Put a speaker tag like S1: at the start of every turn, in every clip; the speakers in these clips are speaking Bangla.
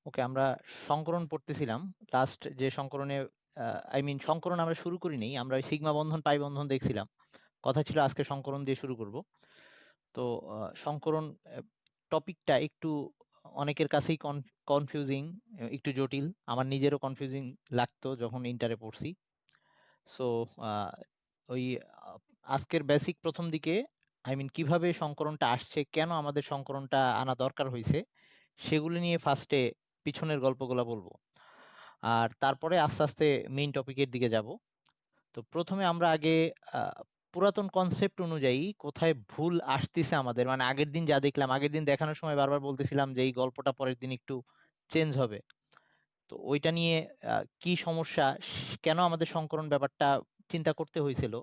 S1: ওকে, আমরা সংকরণ পড়তেছিলাম। লাস্ট যে সংকরণে সংকরণ আমরা শুরু করিনি, আমরা ওই সিগমা বন্ধন পাই বন্ধন দেখছিলাম। কথা ছিল আজকে সংকরণ দিয়ে শুরু করব। তো সংকরণ টপিকটা একটু অনেকের কাছেই কনফিউজিং, একটু জটিল। আমার নিজেরও কনফিউজিং লাগতো যখন ইন্টারে পড়ছি। সো ওই আহ, আজকের বেসিক প্রথম দিকে কিভাবে সংকরণটা আসছে, কেন আমাদের সংকরণটা আনা দরকার হয়েছে, সেগুলো নিয়ে ফার্স্টে পিছনের গল্পগুলো বলবো। আর তারপরে আস্তে আস্তে মেইন টপিকের দিকে যাব। তো প্রথমে আমরা আগে পুরাতন কনসেপ্ট অনুযায়ী কোথায় ভুল আসতেছে আমাদের, মানে আগের দিন যা দেখলাম, আগের দিন দেখানোর সময় বারবার বলতেছিলাম যে এই গল্পটা পরের দিন একটু চেঞ্জ হবে। তো ওইটা নিয়ে কি সমস্যা, কেন আমাদের সংকরণ ব্যাপারটা চিন্তা করতে হয়েছিল,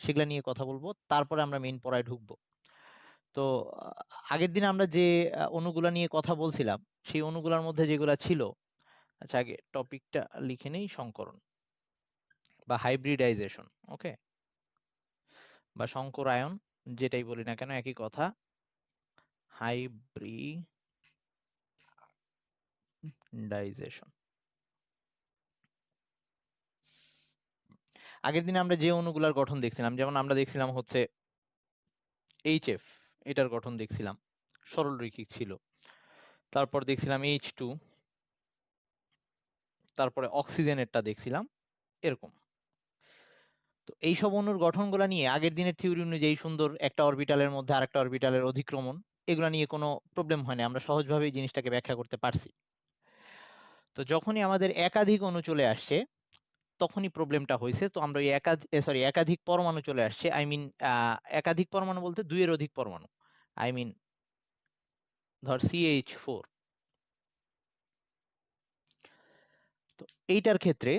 S1: সেগুলা নিয়ে কথা বলবো। তারপরে আমরা মেইন পড়ায় ঢুকবো। তো আগের দিন আমরা যে অণুগুলা নিয়ে কথা বলছিলাম, সেই অণুগুলার মধ্যে যেগুলা ছিল, আচ্ছা আগে টপিকটা লিখে নেই, সংকরণ বা হাইব্রিডাইজেশন, ওকে, বা সংকরায়ন, যেটাই বলি না কেন একই কথা। হাইব্রিডাইজেশন। আগের দিন আমরা যে অণুগুলার গঠন দেখছিলাম, যেমন আমরা দেখছিলাম হচ্ছে এইচএফ, এটার গঠন দেখছিলাম, সরল রৈখিক ছিল। তারপর দেখছিলাম H2, তারপরে অক্সিজেনেরটা দেখছিলাম, এরকম। তো এইসব অণুর গঠনগুলো নিয়ে আগের দিনের থিওরি অনুযায়ী সুন্দর একটা অরবিটালের মধ্যে আরেকটা অরবিটালের অধিক্রমণ, এগুলো নিয়ে কোনো প্রবলেম হয় না, আমরা সহজভাবে এই জিনিসটাকে ব্যাখ্যা করতে পারছি। তো যখনই আমাদের একাধিক অণু চলে আসছে, তখনই প্রবলেমটা হয়েছে। তো আমরা ওই একাধিক পরমাণু চলে আসছে, একাধিক পরমাণু বলতে দুইয়ের অধিক পরমাণু, আই মিন ধর CH4। তো এইটার ক্ষেত্রে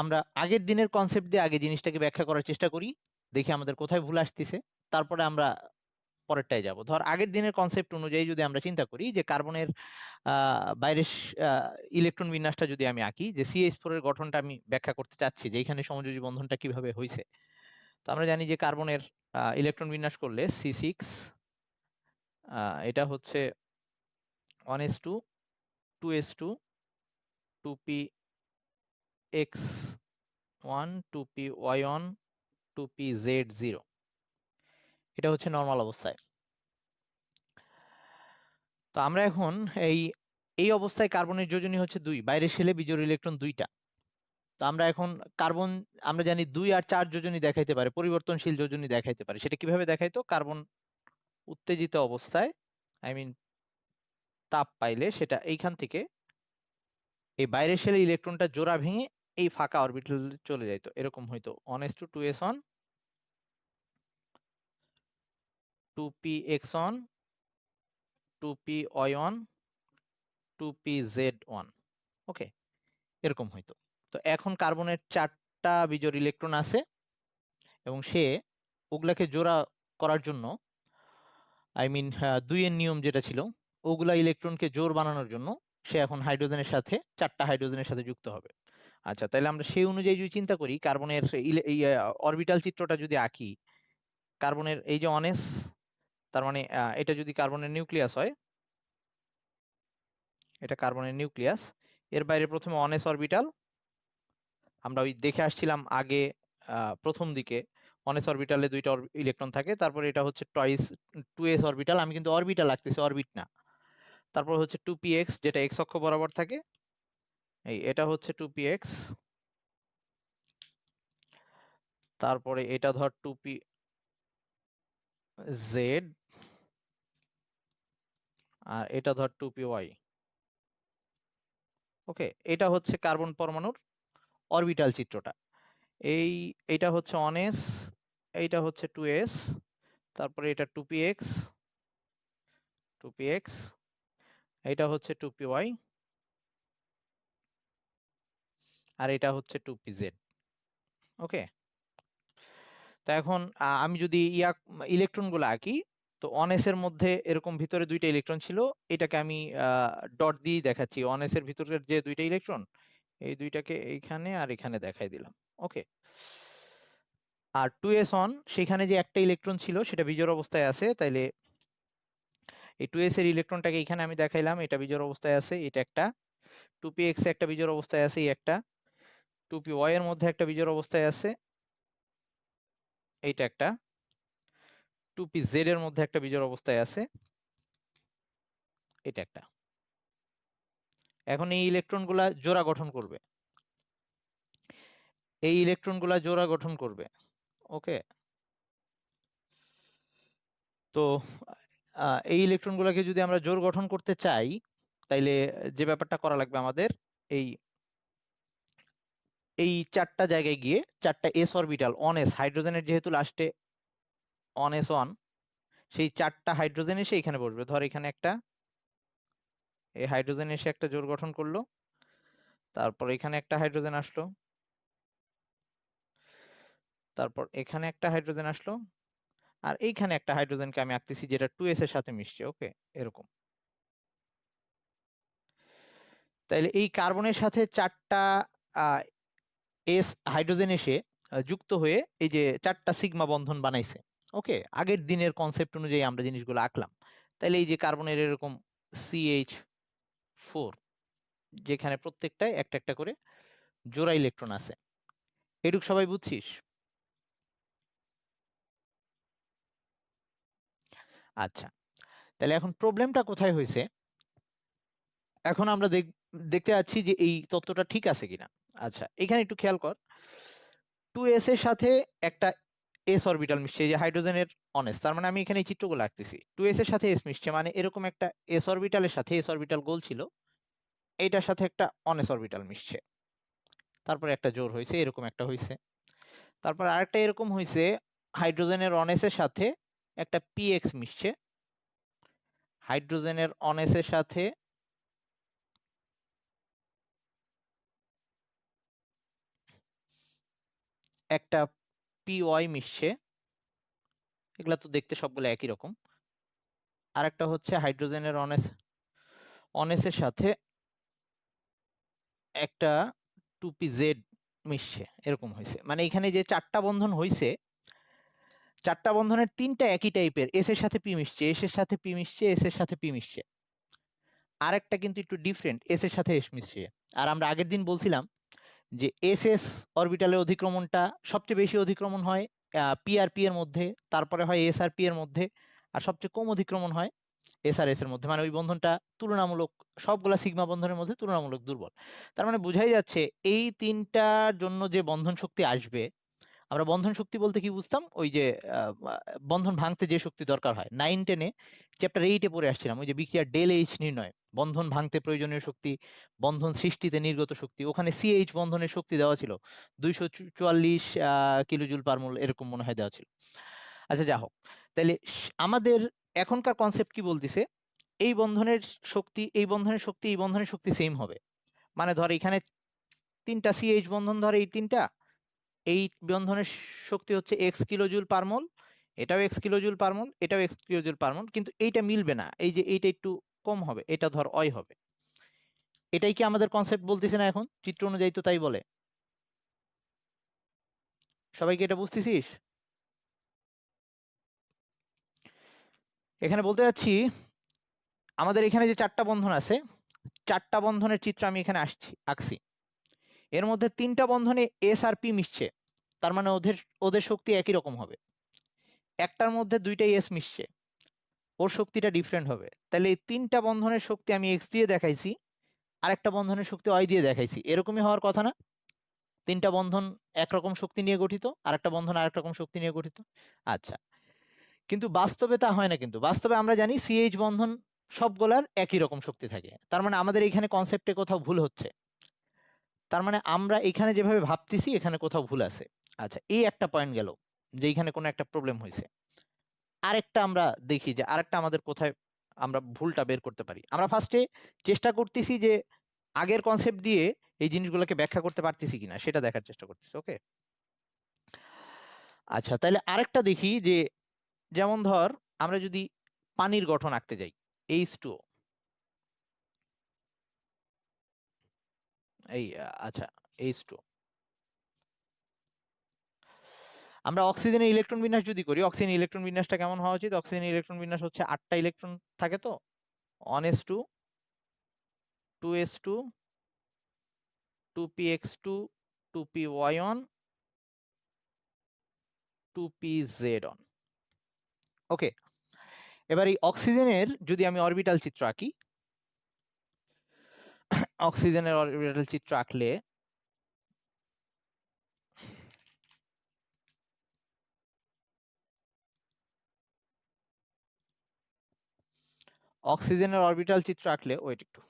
S1: আমরা আগের দিনের কনসেপ্ট দিয়ে আগে জিনিসটাকে ব্যাখ্যা করার চেষ্টা করি, দেখি আমাদের কোথায় ভুল আসতেছে। তারপরে আমরা পরেরটায় যাব। ধর আগের দিনের কনসেপ্ট অনুযায়ী যদি আমরা চিন্তা করি যে কার্বনের বাইরের ইলেকট্রন বিন্যাসটা যদি আমি আঁকি, যে CH4 এর গঠনটা আমি ব্যাখ্যা করতে চাচ্ছি যে এখানে সমযোজী বন্ধনটা কিভাবে হয়েছে। তো আমরা জানি যে কার্বনের ইলেকট্রন বিন্যাস করলে C6, এটা হচ্ছে 1s2, 2s2, 2px1, 2py1, 2pz0, এটা হচ্ছে নর্মাল অবস্থায়। তো আমরা এখন এই এই অবস্থায় কার্বনের যোজনী হচ্ছে 2, বাইরের শেলে বিজোড় ইলেকট্রন 2টা। তো আমরা এখন কার্বন, আমরা জানি 2 আর 4 যোজনী দেখাইতে পারে, পরিবর্তনশীল যোজনী দেখাইতে পারে। সেটা কিভাবে দেখাইতো? কার্বন উত্তেজিত অবস্থায়, আই মিন তাপ পাইলে সেটা এইখান থেকে এই বাইরের শেলে ইলেকট্রনটা জোড়া ভেঙে এই ফাঁকা অরবিটাল চলে যাইতো, এরকম হইতো 1s2, 2s1, 2px1, 2py1, 2pz1, ওকে, এরকম হইতো। তো এখন কার্বনের 4টা বিজোড় ইলেকট্রন আছে, এবং সে ওগুলাকে জোড়া করার জন্য, দুইয়ের নিয়ম যেটা ছিল, ওগুলা ইলেকট্রনকে জোড় বানানোর জন্য সে এখন হাইড্রোজেনের সাথে, 4টা হাইড্রোজেনের সাথে যুক্ত হবে। আচ্ছা, তাহলে আমরা সেই অনুযায়ী যদি চিন্তা করি, কার্বনের অরবিটাল চিত্রটা যদি আঁকি, কার্বনের এই যে অনেস, তার মানে এটা যদি কার্বনের নিউক্লিয়াস হয়, এটা কার্বনের নিউক্লিয়াস, এর বাইরে প্রথমে অনেস অরবিটাল, আমরা ওই দেখে আসছিলাম আগে প্রথম দিকে অনেস অরবিটালে 2টা ইলেকট্রন থাকে। তারপরে এটা হচ্ছে 2s অরবিটাল, আমি কিন্তু অরবিটাল লাগতেছে, অরবিট না। তারপর হচ্ছে 2px, যেটা এক্স অক্ষ বরাবর থাকে, এটা হচ্ছে 2px। তারপরে এটা ধর 2pz, আর এটা ধর 2py, ওকে। এটা হচ্ছে কার্বন পরমাণুর অরবিটাল চিত্রটা। এইটা হচ্ছে 1s, এইটা হচ্ছে 2s, তারপরে এটা 2px, 2px, এটা হচ্ছে 2py, আর এটা হচ্ছে 2pz, ওকে। তো এখন আমি যদি ইলেকট্রন গুলো আঁকি, তো 1s এর মধ্যে এরকম ভিতরে 2টা ইলেকট্রন ছিল, এটাকে আমি ডট দিয়ে দেখাচ্ছি। 1s এর ভিতরের যে 2টা ইলেকট্রন, এই 2টাকে এইখানে আর এখানে দেখাই দিলাম, ওকে। আর 2s1, সেখানে যে একটা ইলেকট্রন ছিল সেটা বিজোড় অবস্থায় আছে, তাইলে এই 2s এর ইলেকট্রনটাকে এখানে আমি দেখাইলাম, এটা বিজোড় অবস্থায় আছে, এটা একটা। 2p x একটা বিজোড় অবস্থায় আছে, এই একটা 2p y এর মধ্যে একটা বিজোড় অবস্থায় আছে, এইটা একটা 2p z এর মধ্যে একটা বিজোড় অবস্থায় আছে, এটা একটা। এখন এই ইলেকট্রনগুলা জোড়া গঠন করবে, এই ইলেকট্রনগুলা জোড়া গঠন করবে। ওকে, তো এই ইলেকট্রনগুলোকে যদি আমরা জোড় গঠন করতে চাই, তাইলে যে ব্যাপারটা করা লাগবে আমাদের, এই এই চারটা জায়গায় গিয়ে চারটা এস অরবিটাল অন এস, হাইড্রোজেনের যেহেতু লাস্টে অন এস ওয়ান, সেই চারটা হাইড্রোজেন এসে এখানে বসবে। ধর এখানে একটা, এই হাইড্রোজেন এসে একটা জোড় গঠন করলো, তারপর এখানে একটা হাইড্রোজেন আসলো, তারপর এখানে একটা হাইড্রোজেন আসলো, আর এইখানে একটা হাইড্রোজেনকে আমি আঁকতেছি যেটা 2s এর সাথে মিশছে। ওকে, এরকম। তাইলে এই কার্বনের সাথে চারটা এস হাইড্রোজেন এসে যুক্ত হয়ে এই যে চারটা সিগমা বন্ধন বানাইছে। ওকে, আগের দিনের কনসেপ্ট অনুযায়ী আমরা জিনিসগুলো আঁকলাম। তাইলে এই যে কার্বনের এরকম CH4, যেখানে প্রত্যেকটায় একটা একটা করে জোড়া ইলেকট্রন আছে, এটুক সবাই বুঝছিস? আচ্ছা, তাহলে এখন প্রবলেমটা কোথায় হয়েছে, এখন আমরা দেখতে যাচ্ছি যে এই তত্ত্বটা ঠিক আছে কিনা। আচ্ছা, এখানে একটু খেয়াল কর, 2s এর সাথে একটা এস অরবিটাল মিশছে, এই যে হাইড্রোজেনের অনেস, তার মানে আমি এখানে এই চিত্রগুলো আঁকতেছি, 2s এর সাথে এস মিশছে, মানে এরকম একটা এস অরবিটালের সাথে, এস অরবিটাল গোল ছিল, এইটার সাথে একটা অনেস অরবিটাল মিশছে, তারপরে একটা জোড় হয়েছে, এরকম একটা হয়েছে। তারপর আরেকটা এরকম হয়েছে, হাইড্রোজেনের অনেসের সাথে একটা পিএক্স মিশছে, হাইড্রোজেনের অনেসের সাথে একটা পিওয়াই মিশছে, এগুলা তো দেখতে সবগুলো একই রকম। আরেকটা হচ্ছে হাইড্রোজেনের অনেসের সাথে একটা 2pz মিশছে, এরকম হয়েছে। মানে এখানে যে চারটা বন্ধন হয়েছে, চারটা বন্ধনের তিনটা একই টাইপের, এস এর সাথে পি মিশছে, এস এর সাথে পি মিশছে, এস এর সাথে পি মিশছে। আরেকটা কিন্তু একটু ডিফারেন্ট, এস এর সাথে এস মিশছে। আর আমরা আগের দিন বলছিলাম যে এস এস অরবিটালের অধিক্রমণটা সবচেয়ে বেশি অধিক্রমণ হয় পি আর পি এর মধ্যে, তারপরে হয় এস আর পি এর মধ্যে, আর সবচেয়ে কম অধিক্রমণ হয় এস আর এস এর মধ্যে। মানে ওই বন্ধনটা তুলনামূলক সবগুলা সিগমা বন্ধনের মধ্যে তুলনামূলক দুর্বল। তার মানে বোঝাই যাচ্ছে এই তিনটার জন্য যে বন্ধন শক্তি আসবে, আমরা বন্ধন শক্তি বলতে কি বুঝতাম, ওই যে বন্ধন ভাঙতে যে শক্তি দরকার হয়, 9-10-এ চ্যাপ্টার 8-এ পড়ে আসছিলাম, ওই যে বিক্রিয়ার ডেল এইচ নির্ণয়, বন্ধন ভাঙতে প্রয়োজনীয় শক্তি, বন্ধন সৃষ্টিতে নির্গত শক্তি, ওখানে সিএইচ বন্ধনের শক্তি দেওয়া ছিল 244 কিলোজুল পার মোল, এরকম মনে হয় দেওয়া ছিল। আচ্ছা, যা হোক, তাহলে আমাদের এখনকার কনসেপ্ট কি বলতেছে, এই বন্ধনের শক্তি, এই বন্ধনের শক্তি, এই বন্ধনের শক্তি সেম হবে। মানে ধর এখানে তিনটা সিএইচ বন্ধন, ধর এই তিনটা, এই বন্ধনের শক্তি হচ্ছে এক্স কিলোজুল পার মোল, এটাও এক্স কিলোজুল পার মোল, এটাও এক্স কিলোজুল পার মোল, কিন্তু এইটা মিলবে না, এই যে এইটা একটু কম হবে, এটা ধর অয় হবে। এটাই কি আমাদের কনসেপ্ট বলতেছে না এখন, চিত্র অনুযায়ী তো তাই বলে। সবাইকে এটা বুঝতেছিস? এখানে বলতে যাচ্ছি, আমাদের এখানে যে চারটা বন্ধন আছে, চারটা বন্ধনের চিত্র আমি এখানে আঁকছি, এর মধ্যে তিনটা বন্ধনে এস আর পি মিশছে, তার মানে ওদের ওদের শক্তি একই রকম হবে। একটার মধ্যে দুইটাই এস মিশছে, ওর শক্তিটা ডিফারেন্ট হবে। তাহলে এই তিনটা বন্ধনের শক্তি আমি এক্স দিয়ে দেখাইছি, আরেকটা বন্ধনের শক্তি ওয়াই দিয়ে দেখাইছি, এরকমই হওয়ার কথা না? তিনটা বন্ধন একরকম শক্তি নিয়ে গঠিত, আরেকটা বন্ধন আরেক রকম শক্তি নিয়ে গঠিত। আচ্ছা, কিন্তু বাস্তবে তা হয় না, কিন্তু বাস্তবে আমরা জানি সিএইচ বন্ধন সবগুলার একই রকম শক্তি থাকে, তার মানে আমাদের এখানে কনসেপ্টে কোথাও ভুল হচ্ছে, তার মানে আমরা এখানে যেভাবে ভাবতেছি এখানে কোথাও ভুল আছে। আচ্ছা, এই একটা পয়েন্ট গেল যে এখানে কোনো একটা প্রবলেম হয়েছে। আরেকটা আমরা দেখি যে আরেকটা আমাদের কোথায় আমরা ভুলটা বের করতে পারি। আমরা ফার্স্টে চেষ্টা করতেছি যে আগের কনসেপ্ট দিয়ে এই জিনিসগুলোকে ব্যাখ্যা করতে পারতেছি কিনা সেটা দেখার চেষ্টা করতেছি। ওকে, আচ্ছা, তাহলে আরেকটা দেখি যে, যেমন ধর আমরা যদি পানির গঠন আঁকতে যাই, H2O, এই আচ্ছা, H2O, আমরা অক্সিজেনের ইলেকট্রন বিন্যাস যদি করি, অক্সিজেন ইলেকট্রন বিন্যাসটা কেমন হওয়া উচিত? অক্সিজেন ইলেকট্রন বিন্যাস হচ্ছে 8টা ইলেকট্রন থাকে, তো 1s2, 2s2, 2px2 2py1 2pz1। ওকে, এবার এই অক্সিজেনের যদি আমি অরবিটাল চিত্র আঁকি, অক্সিজেনের অরবিটাল চিত্র আঁকলে ওয়েট একটু,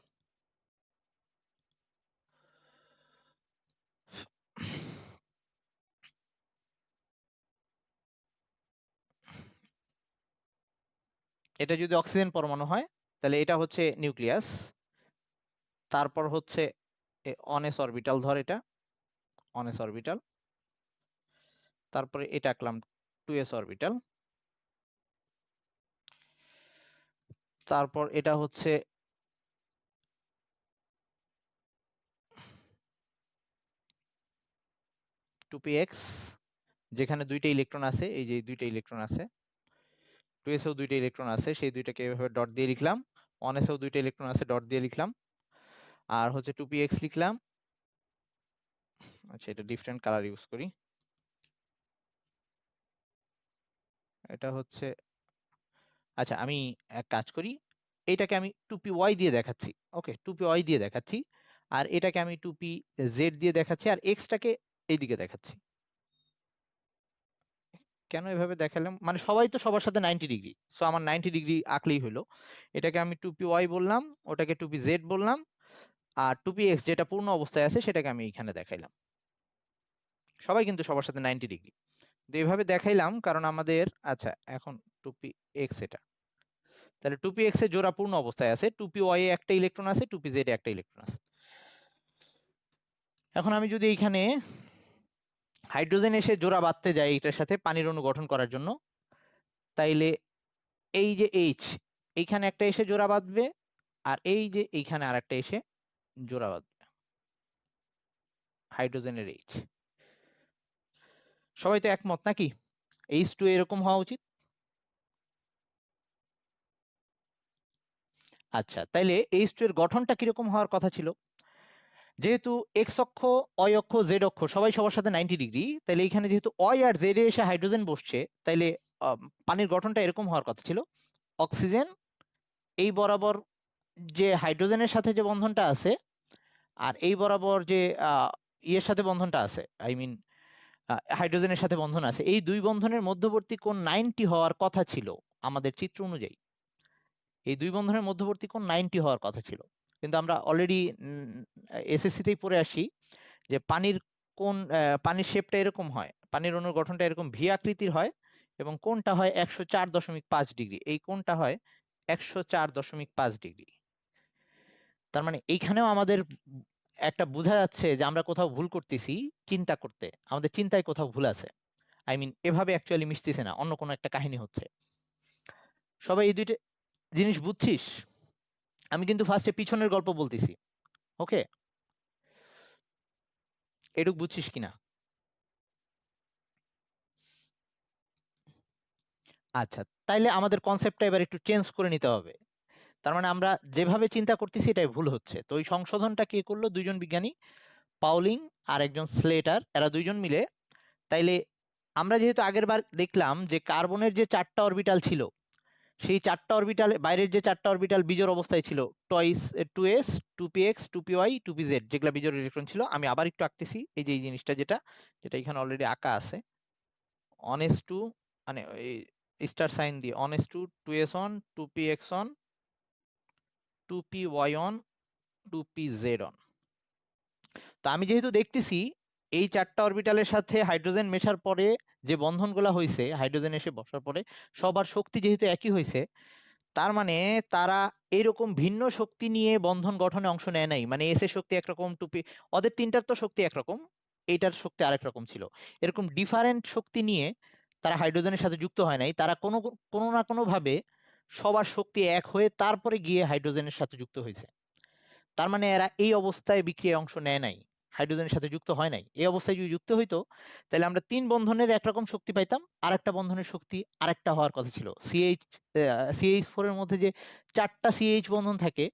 S1: এটা যদি অক্সিজেন পরমাণু হয় তাহলে এটা হচ্ছে নিউক্লিয়াস, তারপর হচ্ছে অনেস অরবিটাল, ধর এটা অনেস অরবিটাল, তারপরে এটা আঁকলাম 2s অরবিটাল, তারপর এটা হচ্ছে 2px, যেখানে দুইটা ইলেকট্রন আছে, এই যে দুইটা ইলেকট্রন আছে, 2s এও দুইটা ইলেকট্রন আছে, সেই দুইটাকে এভাবে ডট দিয়ে লিখলাম, 1s এও দুইটা ইলেকট্রন আছে, ডট দিয়ে লিখলাম, আর হচ্ছে 2px লিখলাম। আচ্ছা, এটা ডিফারেন্ট কালার ইউজ করি, এটা হচ্ছে, আচ্ছা আমি এক কাজ করি, এইটাকে আমি 2py দিয়ে দেখাচ্ছি, ওকে 2py দিয়ে দেখাচ্ছি, আর এটাকে আমি 2pz দিয়ে দেখাচ্ছি, আর এক্সটাকে এইদিকে দেখাচ্ছি। কেন এভাবে দেখালাম, মানে সবাই তো সবার সাথে 90 ডিগ্রি, সো আমার 90 ডিগ্রি আঁকলেই হলো। এটাকে আমি 2py বললাম, ওটাকে 2pz বললাম, আর 2px যেটা পূর্ণ অবস্থায় আছে সেটাকে আমি এখানে দেখাইলাম। সবাই কিন্তু সবার সাথে 90 ডিগ্রি, তো এইভাবে দেখাইলাম কারণ আমাদের, আচ্ছা এখন 2px এটা, তাহলে 2px এর জোড়া পূর্ণ অবস্থায় আছে, 2py এ একটা ইলেকট্রন আছে, 2pz এ একটা ইলেকট্রন আছে। এখন আমি যদি এইখানে হাইড্রোজেন এসে জোড়া বাঁধতে যাই এটার সাথে পানির অণু গঠন করার জন্য, তাইলে এই যে এইচ এইখানে একটা এসে জোড়া বাঁধবে, আর এই যে এইখানে আরেকটা এসে জোড়া বাঁধবে, হাইড্রোজেনের এইচ। সবাই তো একমত নাকি H2 এরকম হওয়া উচিত? আচ্ছা, তাইলে H2 এর গঠনটা কিরকম হওয়ার কথা ছিল? যেহেতু এক্স অক্ষ, অয় অক্ষ, জেড অক্ষ সবাই সবার সাথে 90 ডিগ্রি, তাহলে এখানে যেহেতু অয় আর জেড এ এসে হাইড্রোজেন বসছে, তাইলে পানির গঠনটা এরকম হওয়ার কথা ছিল, অক্সিজেন এই বরাবর যে হাইড্রোজেনের সাথে যে বন্ধনটা আছে, আর এই বরাবর যে ইয়ের সাথে বন্ধনটা আছে, আই মিন হাইড্রোজেনের সাথে বন্ধন আছে, এই দুই বন্ধনের মধ্যবর্তী কোণ 90 হওয়ার কথা ছিল আমাদের চিত্র অনুযায়ী। এই দুই বন্ধনের মধ্যবর্তী কোণ 90 হওয়ার কথা ছিল, কিন্তু আমরা অলরেডি এসএসসিতেই পড়ে আসি যে পানির কোণ, পানির শেপটা এরকম হয়, পানির অণুর গঠনটা এরকম ভি আকৃতির হয়, এবং কোণটা হয় 104.5 ডিগ্রি, এই কোণটা হয় 104.5 ডিগ্রি। তার মানে এইখানেও আমাদের একটা বোঝা যাচ্ছে যে আমরা কোথাও ভুল করতেছি, চিন্তা করতে আমাদের চিন্তায় কোথাও ভুল আছে, আই মিন এভাবে অ্যাকচুয়ালি মিশতেছে না, অন্য কোনো একটা কাহিনী হচ্ছে। সবাই এই দুইটা জিনিস বুঝছিস? আমি কিন্তু ফার্স্টে পিছনের গল্প বলতেছি, ওকে? এটুক বুঝছিস কিনা? আচ্ছা, তাইলে আমাদের কনসেপ্টটা এবার একটু চেঞ্জ করে নিতে হবে। তার মানে আমরা যেভাবে চিন্তা করতেছি এটাই ভুল হচ্ছে। তো ওই সংশোধনটা কে করলো? দুইজন বিজ্ঞানী, পাউলিং আর একজন স্লেটার, এরা দুইজন মিলে। তাইলে আমরা যেহেতু আগের বার দেখলাম যে কার্বনের যে 4টা অরবিটাল ছিল, সেই 4টা অরবিটাল বাইরের যে 4টা অরবিটাল বিজোড় অবস্থায় ছিল, toys 2s 2px 2py 2pz, যেগুলা বিজোড় ইলেকট্রন ছিল। আমি আবার একটু আঁকতেছি, এই যে এই জিনিসটা যেটা যেটা এখানে অলরেডি আঁকা আছে, অনেস টু, মানে এই স্টার সাইন দিয়ে, one s two, 2s one, 2px one, 2py one, 2pz one. তো আমি যেহেতু দেখতেছি এই 4টা অরবিটালের সাথে হাইড্রোজেন মেশার পরে যে বন্ধনগুলো হয়েছে, হাইড্রোজেন এসে বসার পরে সবার শক্তি যেহেতু একই হয়েছে, তার মানে তারা এরকম ভিন্ন শক্তি নিয়ে বন্ধন গঠনে অংশ নেয় নাই। মানে এস এর শক্তি একরকম, ওদের তিনটার তো শক্তি একরকম, এইটার শক্তি আরেক রকম ছিল। এরকম ডিফারেন্ট শক্তি নিয়ে তারা হাইড্রোজেনের সাথে যুক্ত হয় নাই, তারা কোনো কোনো না কোনো ভাবে সবার শক্তি এক হয়ে তারপরে গিয়ে হাইড্রোজেনের সাথে যুক্ত হয়েছে। তার মানে এরা এই অবস্থায় বিক্রিয়ায় অংশ নেয় নাই, হাইড্রোজেনের সাথে যুক্ত হয় নাই। এই অবস্থায় যদি যুক্ত হইতো তাহলে আমরা 3 বন্ধনের একরকম শক্তি পাইতাম, আর একটা বন্ধনের শক্তি আরেকটা হওয়ার কথা ছিল। CH4 এর মধ্যে যে 4টা CH বন্ধন থাকে,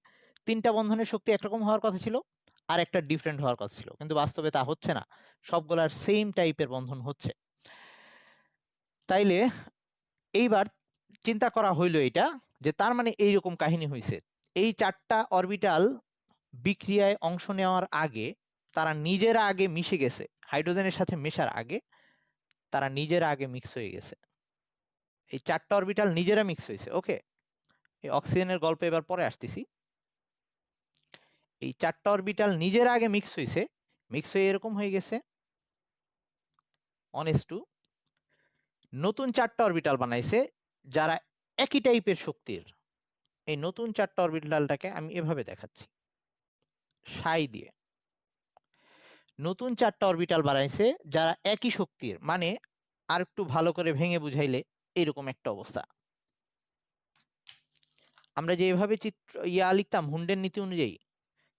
S1: 3টা বন্ধনের শক্তি একরকম হওয়ার কথা ছিল, আর একটা ডিফারেন্ট হওয়ার কথা ছিল, কিন্তু বাস্তবে তা হচ্ছে না, সবগুলার সেম টাইপের বন্ধন হচ্ছে। তাইলে এইবার চিন্তা করা হইলো এটা, যে তার মানে এইরকম কাহিনী হয়েছে, এই 4টা অরবিটাল বিক্রিয়ায় অংশ নেওয়ার আগে তারা নিজেরা আগে মিশে গেছে, হাইড্রোজেনের সাথে মেশার আগে তারা নিজেরা আগে মিক্স হয়ে গেছে, এই 4টা অরবিটাল নিজেরা মিক্স হয়েছে। ওকে, এই অক্সিজেনের গল্প এবার পরে আসতেছি। এই 4টা অরবিটাল নিজেরা আগে মিক্স হয়েছে, মিক্স হয়ে এরকম হয়ে গেছে 1s2, নতুন 4টা অরবিটাল বানাইছে যারা একই টাইপের শক্তির। এই নতুন 4টা অরবিটালটাকে আমি এভাবে দেখাচ্ছি সাই দিয়ে, নতুন 4টা অরবিটাল বানাইছে যারা একই শক্তির, মানে আর একটু ভালো করে ভেঙে বুঝাইলে এরকম একটা অবস্থা। আমরা যে এভাবে চিত্র লিখতাম হুন্ডের নীতি অনুযায়ী,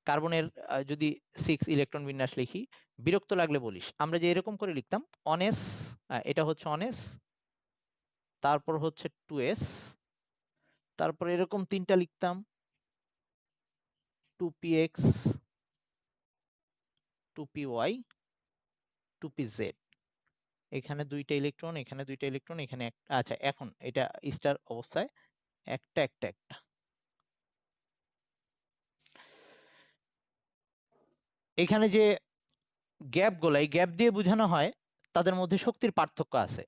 S1: কার্বনের যদি 6 ইলেকট্রন বিন্যাস লিখি, বিরক্ত লাগলে বলিস, আমরা যে এরকম করে লিখতাম 1s, এটা হচ্ছে 1s, তারপর হচ্ছে 2s, তারপর এরকম 3টা লিখতাম 2px, 2py, 2pz, এখানে 2টা ইলেকট্রন, এখানে 2টা ইলেকট্রন, এখানে আচ্ছা এখন এটা স্টার অবস্থায় একটা একটা একটা। এখানে যে গ্যাপগুলো, এই গ্যাপ দিয়ে বোঝানো হয় তাদের মধ্যে শক্তির পার্থক্য আছে।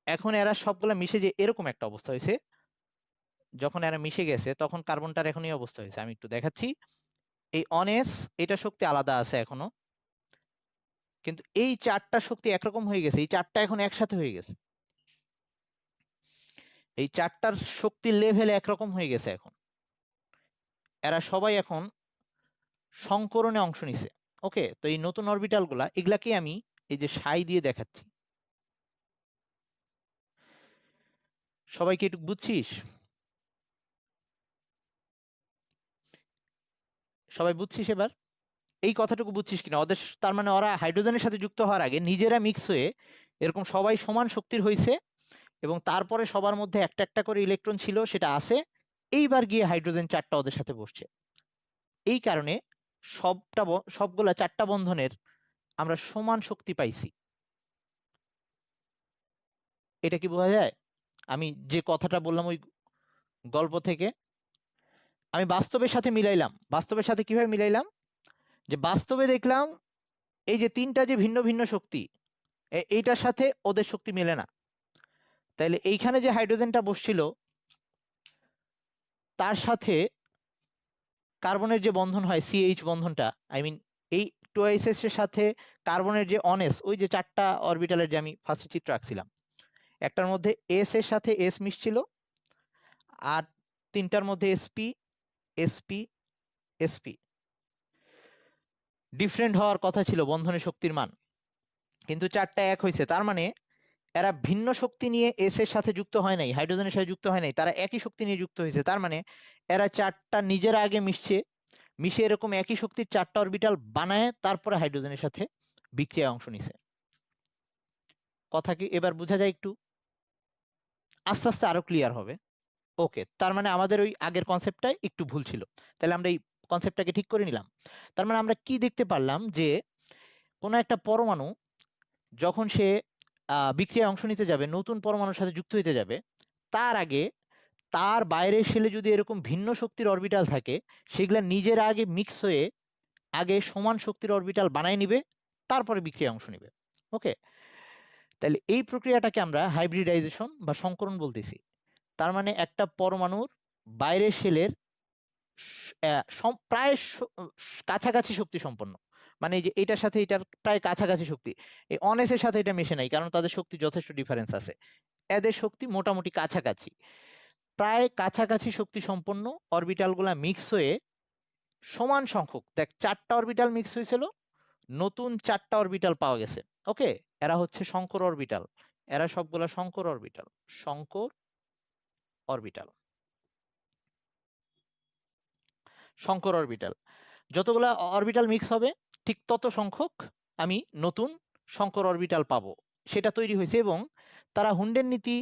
S1: এখন এরা সবগুলা মিশে যে এরকম একটা অবস্থা হয়েছে, যখন এরা মিশে গেছে তখন কার্বনটার এখন এই অবস্থা হয়েছে, আমি একটু দেখাচ্ছি। এই অনেস এটা শক্তি আলাদা আছে এখনো, কিন্তু এই 4টা শক্তি একরকম হয়ে গেছে, এই 4টা এখন একসাথে হয়ে গেছে, এই 4টার শক্তির লেভেল একরকম হয়ে গেছে এখন, এরা সবাই এখন সংকরণে অংশ নিছে। ওকে, তো এই নতুন অরবিটাল গুলা এগুলাকে আমি এই যে সাই দিয়ে দেখাচ্ছি। সবাইকে একটু বুঝছিস? সবাই বুঝছিস এবার? এই কথাটুকু বুঝছিস কিনা? ওদের তার মানে ওরা হাইড্রোজেনের সাথে যুক্ত হওয়ার আগে নিজেরা মিক্স হয়ে এরকম সবাই সমান শক্তির হয়েছে, এবং তারপরে সবার মধ্যে একটা একটা করে ইলেকট্রন ছিল, সেটা আছে, এইবার গিয়ে হাইড্রোজেন 4টা ওদের সাথে বসছে। এই কারণে সবগুলা 4টা বন্ধনের আমরা সমান শক্তি পাইছি। এটা কি বোঝা যায়? আমি যে কথাটা বললাম ওই গল্প থেকে আমি বাস্তবের সাথে মিলাইলাম। বাস্তবের সাথে কিভাবে মিলাইলাম? যে বাস্তবে দেখলাম এই যে 3টা যে ভিন্ন ভিন্ন শক্তি, এইটার সাথে ওদের শক্তি মেলে না। তাইলে এইখানে যে হাইড্রোজেনটা বসছিল তার সাথে কার্বনের যে বন্ধন হয় সিএইচ বন্ধনটা, আই মিন এই 2s এর সাথে কার্বনের যে অনেস, ওই যে 4টা অরবিটালের যে আমি ফার্স্টে চিত্র আঁকছিলাম, একটার মধ্যে এস এর সাথে এস মিশছিল, আর 3টার মধ্যে এসপি এসপি এসপি। ডিফারেন্ট হওয়ার কথা ছিল বন্ধনের শক্তির মান, কিন্তু 4টা এক হয়েছে। তার মানে এরা ভিন্ন শক্তি নিয়ে এস এর সাথে যুক্ত হয় নাই, হাইড্রোজেনের সাথে যুক্ত হয় নাই, তারা একই শক্তি নিয়ে যুক্ত হয়েছে। তার মানে এরা 4টা নিজেরা আগে মিশছে, মিশে এরকম একই শক্তির 4টা অরবিটাল বানায় তারপরে হাইড্রোজেনের সাথে বিক্রিয়ায় অংশ নিছে। কথা কি এবার বোঝা যায়? একটু আস্তে আস্তে আরো ক্লিয়ার হবে। ওকে, তার মানে আমাদের ওই আগের কনসেপ্টটা একটু ভুল ছিল, তাহলে আমরা এই কনসেপ্টটাকে ঠিক করে নিলাম। তার মানে আমরা কি দেখতে পারলাম, যে কোনো একটা পরমাণু যখন সে বিক্রিয়ায় অংশ নিতে যাবে, নতুন পরমাণুর সাথে যুক্ত হতে যাবে, তার আগে তার বাইরের শেলে যদি এরকম ভিন্ন শক্তির অরবিটাল থাকে, সেগুলা নিজের আগে মিক্স হয়ে আগে সমান শক্তির অরবিটাল বানায় নিবে, তারপরে বিক্রিয়ায় অংশ নিবে। ওকে, তাহলে এই প্রক্রিয়াটাকে আমরা হাইব্রিডাইজেশন বা সংকরণ বলতেছি। তার মানে একটা পরমাণুর বাইরের শেলের প্রায় কাছাকাছি শক্তি সম্পন্ন, মানে যে এটার সাথে এটার প্রায় কাছাকাছি শক্তি, এই অনেসের সাথে এটা মেশে নাই, কারণ তাদের শক্তি যথেষ্ট ডিফারেন্স আছে, এদের শক্তি মোটামুটি কাছাকাছি, প্রায় কাছাকাছি শক্তি সম্পন্ন অরবিটালগুলা মিক্স হয়ে সমান সংখ্যক, দেখ 4টা অরবিটাল মিক্স হয়েছিল, নতুন 4টা অরবিটাল পাওয়া গেছে। ওকে, এরা হচ্ছে সংকর অরবিটাল, এরা সবগুলা সংকর অরবিটাল, সংকর অরবিটাল, সংকর অরবিটাল। যতগুলা অরবিটাল মিক্স হবে ঠিক তত সংখ্যক আমি নতুন সংকর অরবিটাল পাবো, সেটা তৈরি হয়েছে। এবং তারা হুন্ডের নীতি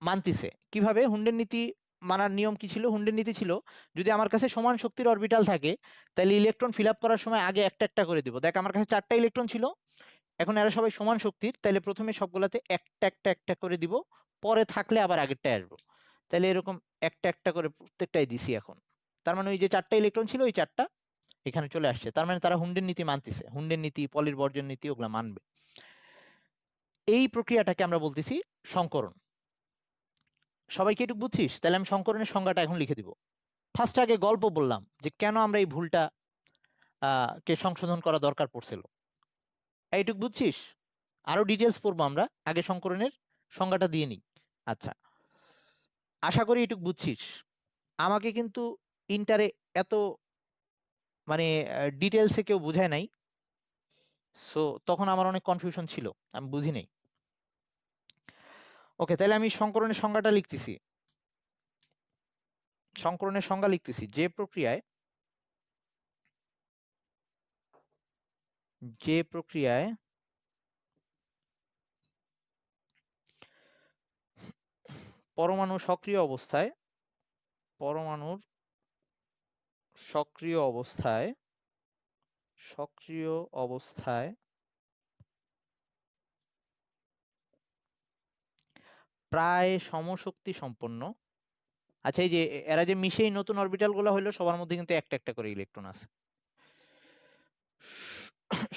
S1: মানতিছে। কিভাবে হুন্ডের নীতি মানার নিয়ম কি ছিল, হুন্ডের নীতি ছিল, যদি আমার কাছে সমান শক্তির অরবিটাল থাকে তাহলে ইলেকট্রন ফিল আপ করার সময় আগে একটা একটা করে দিব। দেখ আমার কাছে 4টা ইলেকট্রন ছিল, এখন এরা সবাই সমান শক্তির, তাহলে প্রথমে সবগুলাতে একটা একটা একটা করে দিব, পরে থাকলে আবার আগেরটায় আসবো। তাহলে এরকম একটা একটা করে প্রত্যেকটাই দিছি এখন। তার মানে ওই যে 4টা ইলেকট্রন ছিল ওই 4টা এখানে চলে আসছে, তার মানে তারা হুন্ডের নীতি মানতেছে, হুন্ডের নীতি, পলির বর্জন নীতি ওগুলা মানবে। এই প্রক্রিয়াটাকে আমরা বলতেছি সংকরণ। সবাইকে একটু বুঝছিস? তাহলে আমি সংকরণের সংজ্ঞাটা এখন লিখে দিব। ফার্স্ট আগে গল্প বললাম যে কেন আমরা এই ভুলটা কে সংশোধন করা দরকার পড়ছিল, এইটুক বুঝছিস? আরো ডিটেলস পড়বো আমরা, আগে সংকরণের সংজ্ঞাটা দিয়ে নিই। আচ্ছা, আশা করি এটুক বুঝছিস। আমাকে কিন্তু ইন্টারে এত মানে ডিটেলসে কেউ বুঝায় নাই, সো তখন আমার অনেক কনফিউশন ছিল, আমি বুঝি নাই। ওকে, তাহলে আমি সংকরণের সংজ্ঞাটা লিখতেছি। সংকরণের সংজ্ঞা লিখতেছি, যে প্রক্রিয়ায় পরমাণু পরমাণুর সক্রিয় অবস্থায় প্রায় সমশক্তি সম্পন্ন। আচ্ছা, এই যে এরা যে মিশেই নতুন অরবিটাল গুলো হলো, সবার মধ্যে কিন্তু একটা একটা করে ইলেকট্রন আছে।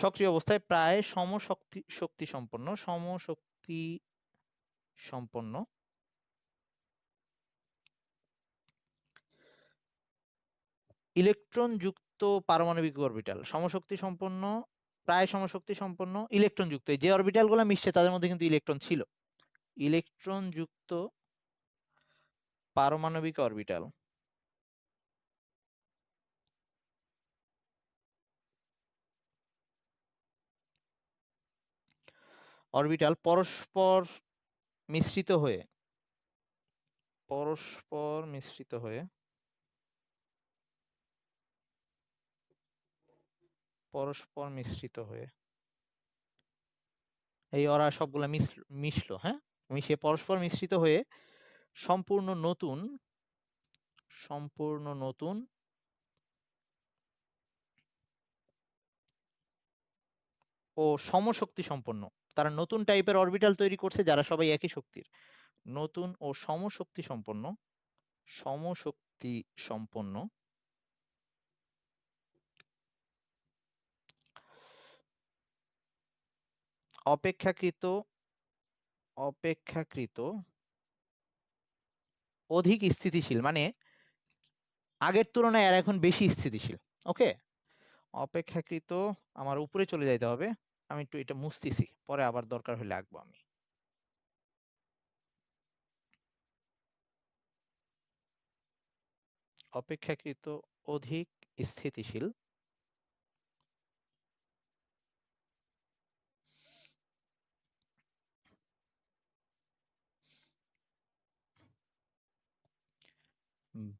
S1: সক্রিয় অবস্থায় প্রায় সমশক্তি সম্পন্ন ইলেকট্রন যুক্ত পারমাণবিক অরবিটাল। সমশক্তি সম্পন্ন, প্রায় সমশক্তি সম্পন্ন ইলেকট্রন যুক্ত, যে অরবিটাল গুলো মিশছে তাদের মধ্যে কিন্তু ইলেকট্রন ছিল। ইলেকট্রন যুক্ত পারমাণবিক অরবিটাল। অরবিটাল পরস্পর মিশ্রিত হয়ে পরস্পর মিশ্রিত হয়ে পরস্পর মিশ্রিত হয়ে এই ওরা সবগুলা মিশলো, হ্যাঁ, মিশে পরস্পর মিশ্রিত হয়ে সম্পূর্ণ নতুন ও সমশক্তি সম্পন্ন, তারা নতুন টাইপের অরবিটাল তৈরি করছে যারা সবাই একই শক্তির। নতুন ও সমশক্তি সম্পন্ন অপেক্ষাকৃত অপেক্ষাকৃত অধিক স্থিতিশীল, মানে আগের তুলনায় আর এখন বেশি স্থিতিশীল। ওকে, অপেক্ষাকৃত, আমার উপরে চলে যাইতে হবে, আমি একটু এটা মুছতেছি, পরে আবার দরকার হলে আঁকবো আমি। অপেক্ষাকৃত অধিক স্থিতিশীল উম,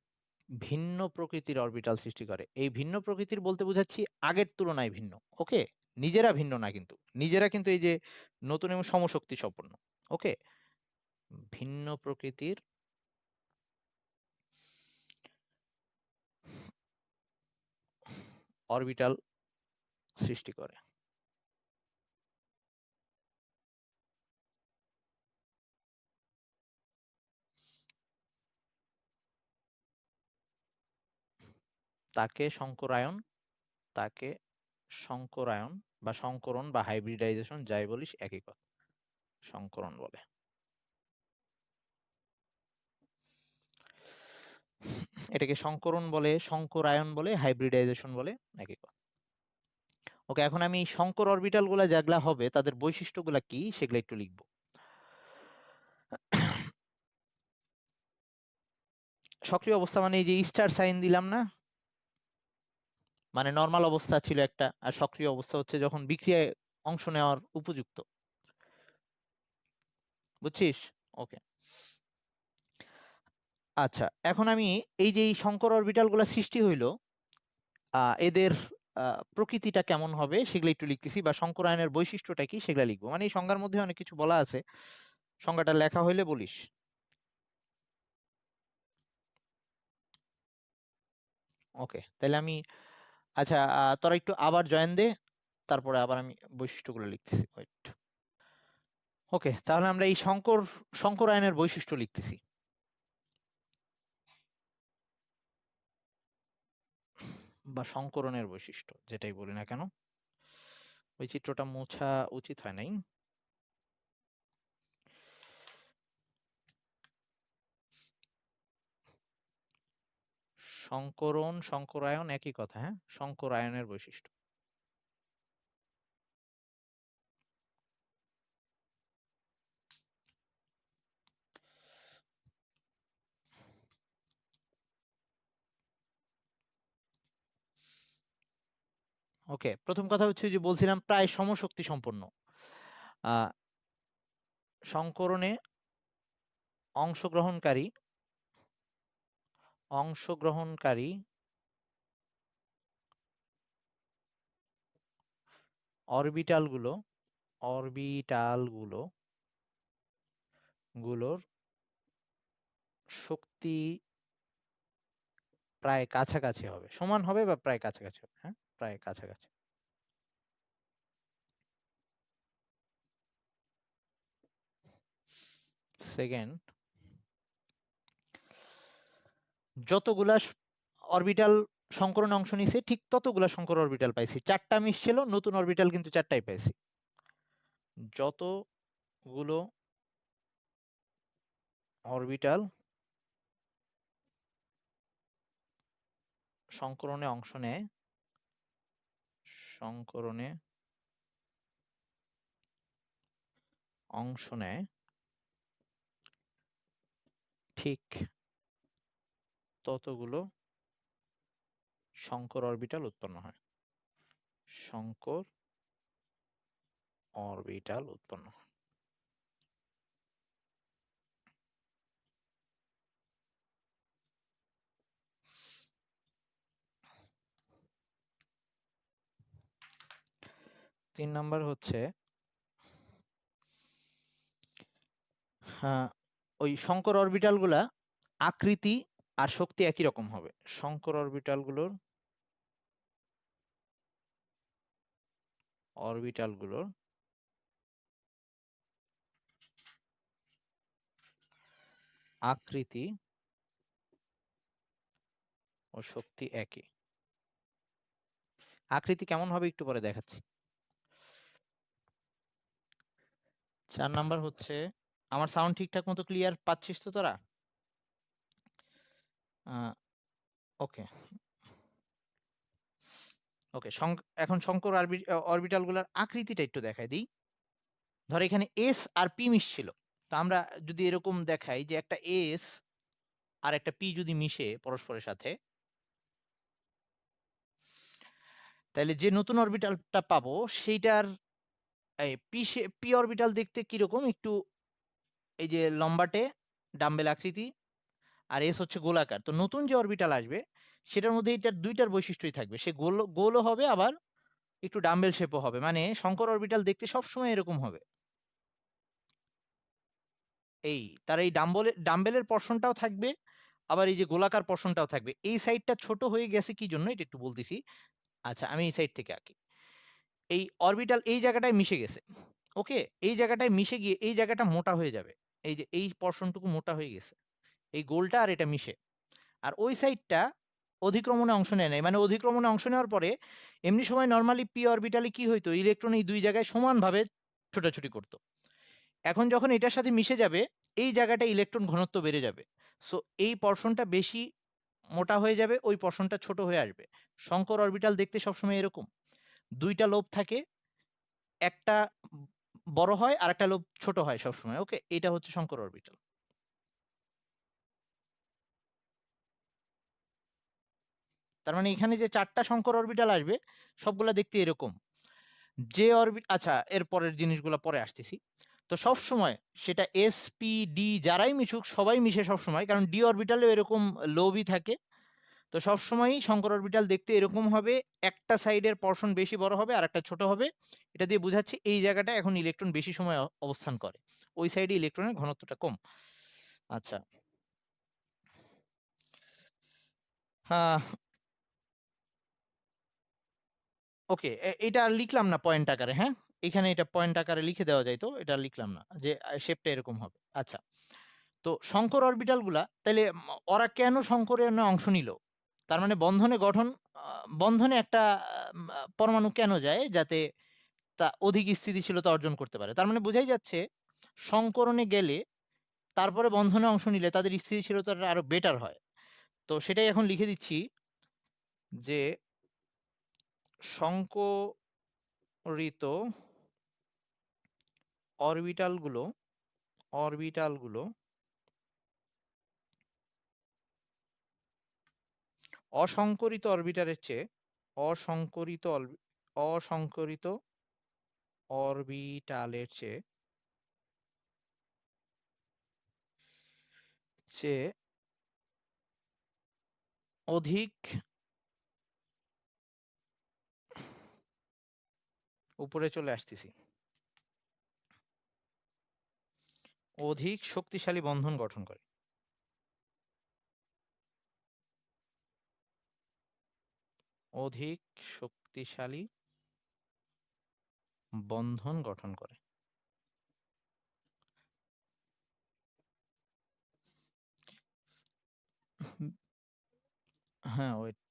S1: ভিন্ন প্রকৃতির অরবিটাল সৃষ্টি করে। এই ভিন্ন প্রকৃতির বলতে বোঝাচ্ছি আগের তুলনায় ভিন্ন। ওকে, নিজেরা ভিন্ন না, কিন্তু নিজেরা কিন্তু এই যে নতুন এবং সমশক্তি সম্পন্ন। ওকে, ভিন্ন প্রকৃতির অরবিটাল সৃষ্টি করে। তাকে সংকরায়ন তাকে সংকরায়ন বা সংকরণ বা হাইব্রিডাইজেশন যাই বলিস একই কথা, সংকরণ বলে। এটাকে সংকরণ বলে, সংকরায়ন বলে, হাইব্রিডাইজেশন বলে, একই কথা। ওকে, এখন আমি সংকর অরবিটাল গুলা যেগুলা হবে তাদের বৈশিষ্ট্যগুলা কি সেগুলা একটু লিখবো। সক্রিয় অবস্থা মানে এই যে স্টার সাইন দিলাম না, মানে নর্মাল অবস্থা ছিল একটা, আর সক্রিয় অবস্থা হচ্ছে যখন বিক্রিয়ায় অংশ নেওয়ার উপযুক্ত। বুঝছিস? ওকে, আচ্ছা, এখন আমি এই যে এই সংকর অরবিটাল গুলা সৃষ্টি হইলো, এদের প্রকৃতিটা কেমন হবে সেগুলো একটু লিখতেছি, বা সংকরায়নের বৈশিষ্ট্যটা কি সেগুলো লিখবো। মানে এই সংজ্ঞার মধ্যে অনেক কিছু বলা আছে, সংজ্ঞাটা লেখা হইলে বলিস। ওকে, তাহলে আমি, আচ্ছা তোরা একটু আবার জয়েন দে, তারপরে আবার আমি বৈশিষ্ট্যগুলো লিখতেছি, ওয়েট। ওকে, তাহলে আমরা এই সংকরায়নের বৈশিষ্ট্য লিখতেছি। বা সংকরণের বৈশিষ্ট্য, যেটাই বলি না কেন। ওই চিত্রটা মোছা উচিত হয় নাই। সংকরণ সংকরায়ন একই কথা, হ্যাঁ, সংকরায়নের বৈশিষ্ট্য। ওকে, প্রথম কথা হচ্ছে যে বলছিলাম প্রায় সমশক্তি সম্পন্ন। সংকরণে অংশগ্রহণকারী অংশগ্রহণকারী অরবিটালগুলো অরবিটালগুলো গুলোর শক্তি প্রায় কাছাকাছি হবে, সমান হবে বা প্রায় কাছাকাছি হবে, হ্যাঁ, প্রায় কাছাকাছি। সেকেন্ড, যতগুলা অরবিটাল সংকরণ অংশ নিছে ঠিক ততগুলা সংকর অরবিটাল পাইছি, 4টা মিশছিল, নতুন অরবিটাল কিন্তু 4টাই পাইছি। যতগুলো অরবিটাল সংকরণে অংশ নেয় সংকরণে অংশ নেয় ঠিক ততগুলো সংকর অরবিটাল উৎপন্ন হয়। সংকর অরবিটাল উৎপন্ন হয়। 3 নাম্বার হচ্ছে ওই সংকর অরবিটাল গুলা আকৃতি আর শক্তি একই রকম হবে। সংকর অরবিটালগুলোর আকৃতি ও শক্তি একই। আকৃতি কেমন হবে একটু পরে দেখাচ্ছি। 4 নাম্বার হচ্ছে, আমার সাউন্ড ঠিকঠাক মতো ক্লিয়ার পাচ্ছিস তো তোরা? ওকে ওকে, এখন সংকর অরবিটাল গুলার আকৃতিটা একটু দেখাই দিই। ধর এখানে এস আর পি মিশছিল, তা আমরা যদি এরকম দেখাই যে একটা এস আর একটা পি যদি মিশে পরস্পরের সাথে, তাহলে যে নতুন অরবিটালটা পাবো সেইটার পি অরবিটাল দেখতে কিরকম একটু, এই যে লম্বাটে ডাম্বেল আকৃতি, আর এস হচ্ছে গোলাকার। তো নতুন যে অরবিটাল আসবে সেটার মধ্যে এটার দুইটার বৈশিষ্ট্যই থাকবে, সে গোলও হবে আবার একটু ডাম্বেল শেপও হবে, মানে সংকর অরবিটাল দেখতে সবসময় এরকম হবে। এই তার এই ডাম্বেলের পর্শনটাও থাকবে, আবার এই যে গোলাকার পর্শনটাও থাকবে। এই সাইডটা ছোট হয়ে গেছে কি জন্য এটা একটু বলতেছি। আচ্ছা, আমি এই সাইড থেকে আঁকি। এই অরবিটাল এই জায়গাটায় মিশে গেছে, ওকে, এই জায়গাটায় মিশে গিয়ে এই জায়গাটা মোটা হয়ে যাবে, এই যে এই পর্শনটুকু মোটা হয়ে গেছে, এই গোলটা আর এটা মিশে। আর ওই সাইডটা অধিক্রমণে অংশ নেয় নাই, মানে অধিক্রমণে অংশ নেওয়ার পরে এমনি সময় নর্মালি পি অরবিটালে কি হইতো, ইলেকট্রন এই দুই জায়গায় সমানভাবে ছোটাছুটি করতো। এখন যখন এটার সাথে মিশে যাবে এই জায়গাটা ইলেকট্রন ঘনত্ব বেড়ে যাবে, সো এই পর্শনটা বেশি মোটা হয়ে যাবে, ওই পর্শনটা ছোট হয়ে আসবে। সংকর অরবিটাল দেখতে সবসময় এরকম, দুইটা লোব থাকে, একটা বড় হয় আর একটা লোব ছোট হয় সবসময়, ওকে, এটা হচ্ছে সংকর অরবিটাল। তার মানে এখানে যে 4টা সংকর অরবিটাল আসবে সবগুলা দেখতে এরকম। যে অরবিট, আচ্ছা এর পরের জিনিসগুলো পরে আসতেছি। তো সব সময় সেটা এস পি ডি যারাই মিশুক সবাই মিশে সব সময়, কারণ ডি অরবিটালে এরকম লোবই থাকে। তো সব সময়ই সংকর অরবিটাল দেখতে এরকম হবে, একটা সাইডের পর্শন বেশি বড় হবে আর একটা ছোট হবে। এটা দিয়ে বোঝাচ্ছি এই জায়গাটা এখন ইলেকট্রন বেশি সময় অবস্থান করে, ওই সাইডে ইলেকট্রনের ঘনত্বটা কম। আচ্ছা, হ্যাঁ, ওকে, এটা আর লিখলাম না পয়েন্ট আকারে, হ্যাঁ? এখানে এটা পয়েন্ট আকারে লিখে দেওয়া যায়, তো এটা লিখলাম না যে শেপটা এরকম হবে। আচ্ছা, তো শঙ্কর অরবিটাল গুলা তাইলে ওরা কেন শঙ্করনে অংশ নিল? তার মানে বন্ধনে গঠন, বন্ধনে একটা পরমাণু কেন যায়? যাতে তা অধিক স্থিতিশীলতা অর্জন করতে পারে। তার মানে বোঝাই যাচ্ছে শঙ্করণে গেলে তারপরে বন্ধনে অংশ নিলে তাদের স্থিতিশীলতাটা আরো বেটার হয়। তো সেটাই এখন লিখে দিচ্ছি যে সংকরিত অরবিটালগুলো অরবিটালগুলো অসংকরিত অরবিটালের চেয়ে অসংকরিত অসংকরিত অরবিটালের চেয়ে অধিক, উপরে চলে আসতেছি, অধিক শক্তিশালী বন্ধন গঠন করে। অধিক শক্তিশালী বন্ধন গঠন করে। হ্যাঁ, ওয়েট,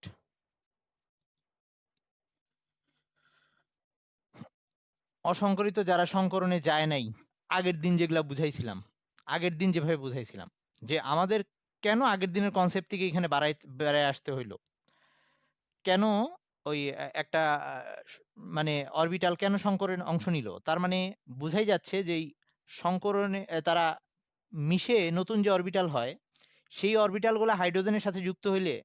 S1: অসংকরিত যারা সংকরণে যায় নাই, আগের দিন যেগুলা বুঝাইছিলাম, আগের দিন যেভাবে বুঝাইছিলাম যে আমাদের কেন আগের দিনের কনসেপ্ট থেকে এখানে বেড়ায় আসতে হইলো, কেন ওই একটা মানে অরবিটাল কেন সংকরণে অংশ নিল, তার মানে বুঝাই যাচ্ছে যে এই সংকরণে তারা মিশে নতুন যে অরবিটাল হয়, সেই অরবিটালগুলো হাইড্রোজেনের সাথে যুক্ত হইলে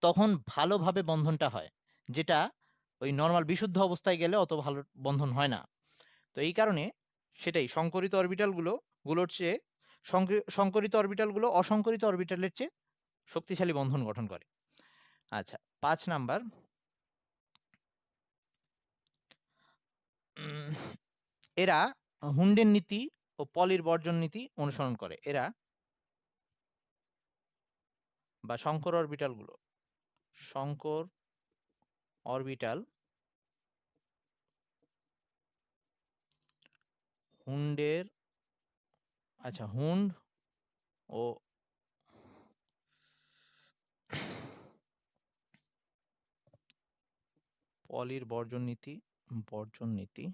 S1: তখন ভালোভাবে বন্ধনটা হয়, যেটা ওই নর্মাল বিশুদ্ধ অবস্থায় গেলে অত ভালো বন্ধন হয় না। তো এই কারণে সেটাই সংকরিত গুলোর চেয়ে সংকরিত অরবিটালগুলো অসংকরিত অরবিটালের চেয়ে শক্তিশালী বন্ধন গঠন করে। আচ্ছা, 5 নাম্বার, এরা হুন্ডের নীতি ও পলির বর্জন নীতি অনুসরণ করে। এরা বা সংকর অরবিটাল হুন্ডের, আচ্ছা, হুন্ড ও পলির বর্জন নীতি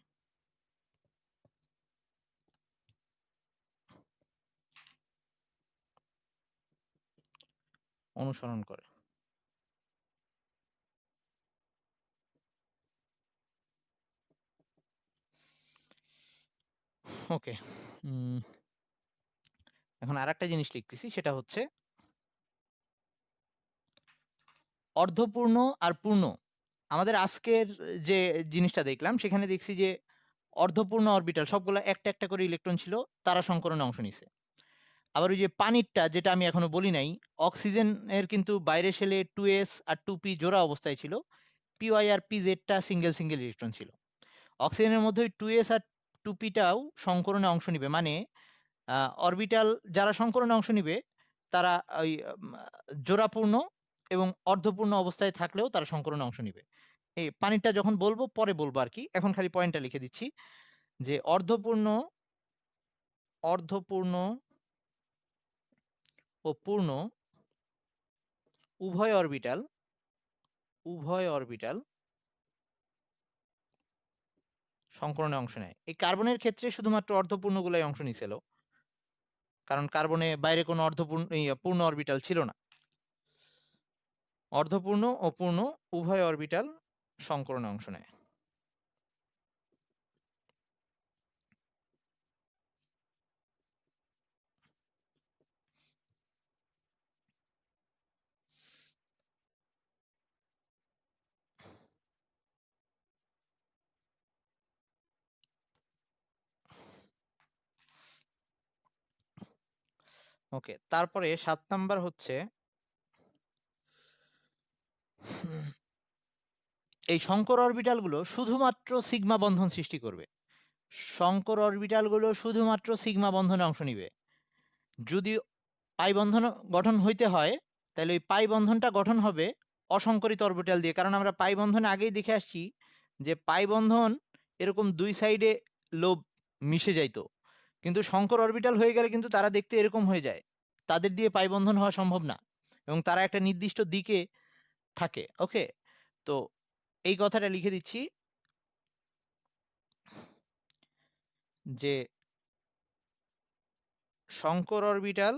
S1: অনুসরণ করে। ওকে, এখন আরেকটা জিনিস লিখতেছি, সেটা হচ্ছে অর্ধপূর্ণ আর পূর্ণ। আমাদের আজকের যে জিনিসটা দেখলাম সেখানে দেখছি যে অর্ধপূর্ণ অরবিটাল সবগুলো একটা একটা করে ইলেকট্রন ছিল, তারা সংকরণে অংশ নিছে। আবার ওই যে পানিরটা যেটা আমি এখনো বলি নাই, অক্সিজেনের কিন্তু বাইরে শেলে 2s আর 2p জোড়া অবস্থায় ছিল, py আর pzটা সিঙ্গেল সিঙ্গেল ইলেকট্রন ছিল। অক্সিজেনের মধ্যে ওই 2s আর 2pটাও সংকরণে অংশ নিবে, মানে অরবিটাল যারা সংকরণে অংশ নিবে তারা ওই জোড়াপূর্ণ এবং অর্ধপূর্ণ অবস্থায় থাকলেও তারা সংকরণে অংশ নিবে। এই পানিরটা যখন বলবো পরে বলবো আর কি, এখন খালি পয়েন্টটা লিখে দিচ্ছি যে অর্ধপূর্ণ ও পূর্ণ উভয় অরবিটাল সংকরণে অংশ নেয়। এই কার্বনের ক্ষেত্রে শুধুমাত্র অর্ধপূর্ণগুলাই অংশ নিছিল, কারণ কার্বনে বাইরে কোনো পূর্ণ অরবিটাল ছিল না। অর্ধপূর্ণ ও পূর্ণ উভয় অরবিটাল সংকরণে অংশ নেয়। ওকে, তারপরে 7 নাম্বার হচ্ছে এই সংকর অরবিটালগুলো শুধুমাত্র সিগমা বন্ধন সৃষ্টি করবে। সংকর অরবিটালগুলো শুধুমাত্র সিগমা বন্ধনে অংশ নিবে। যদি পাই বন্ধন গঠন হইতে হয় তাহলে ওই পাই বন্ধনটা গঠন হবে অসংকরিত অরবিটাল দিয়ে, কারণ আমরা পাই বন্ধনে আগেই দেখে আসছি যে পাই বন্ধন এরকম দুই সাইডে লোব মিশে যাইতো, কিন্তু শঙ্কর অরবিটাল হয়ে গেলে কিন্তু তারা দেখতে এরকম হয়ে যায়, তাদের দিয়ে পাই বন্ধন হওয়া সম্ভব না, এবং তারা একটা নির্দিষ্ট দিকে থাকে। ওকে, তো এই কথাটা লিখে দিচ্ছি যে শঙ্কর অরবিটাল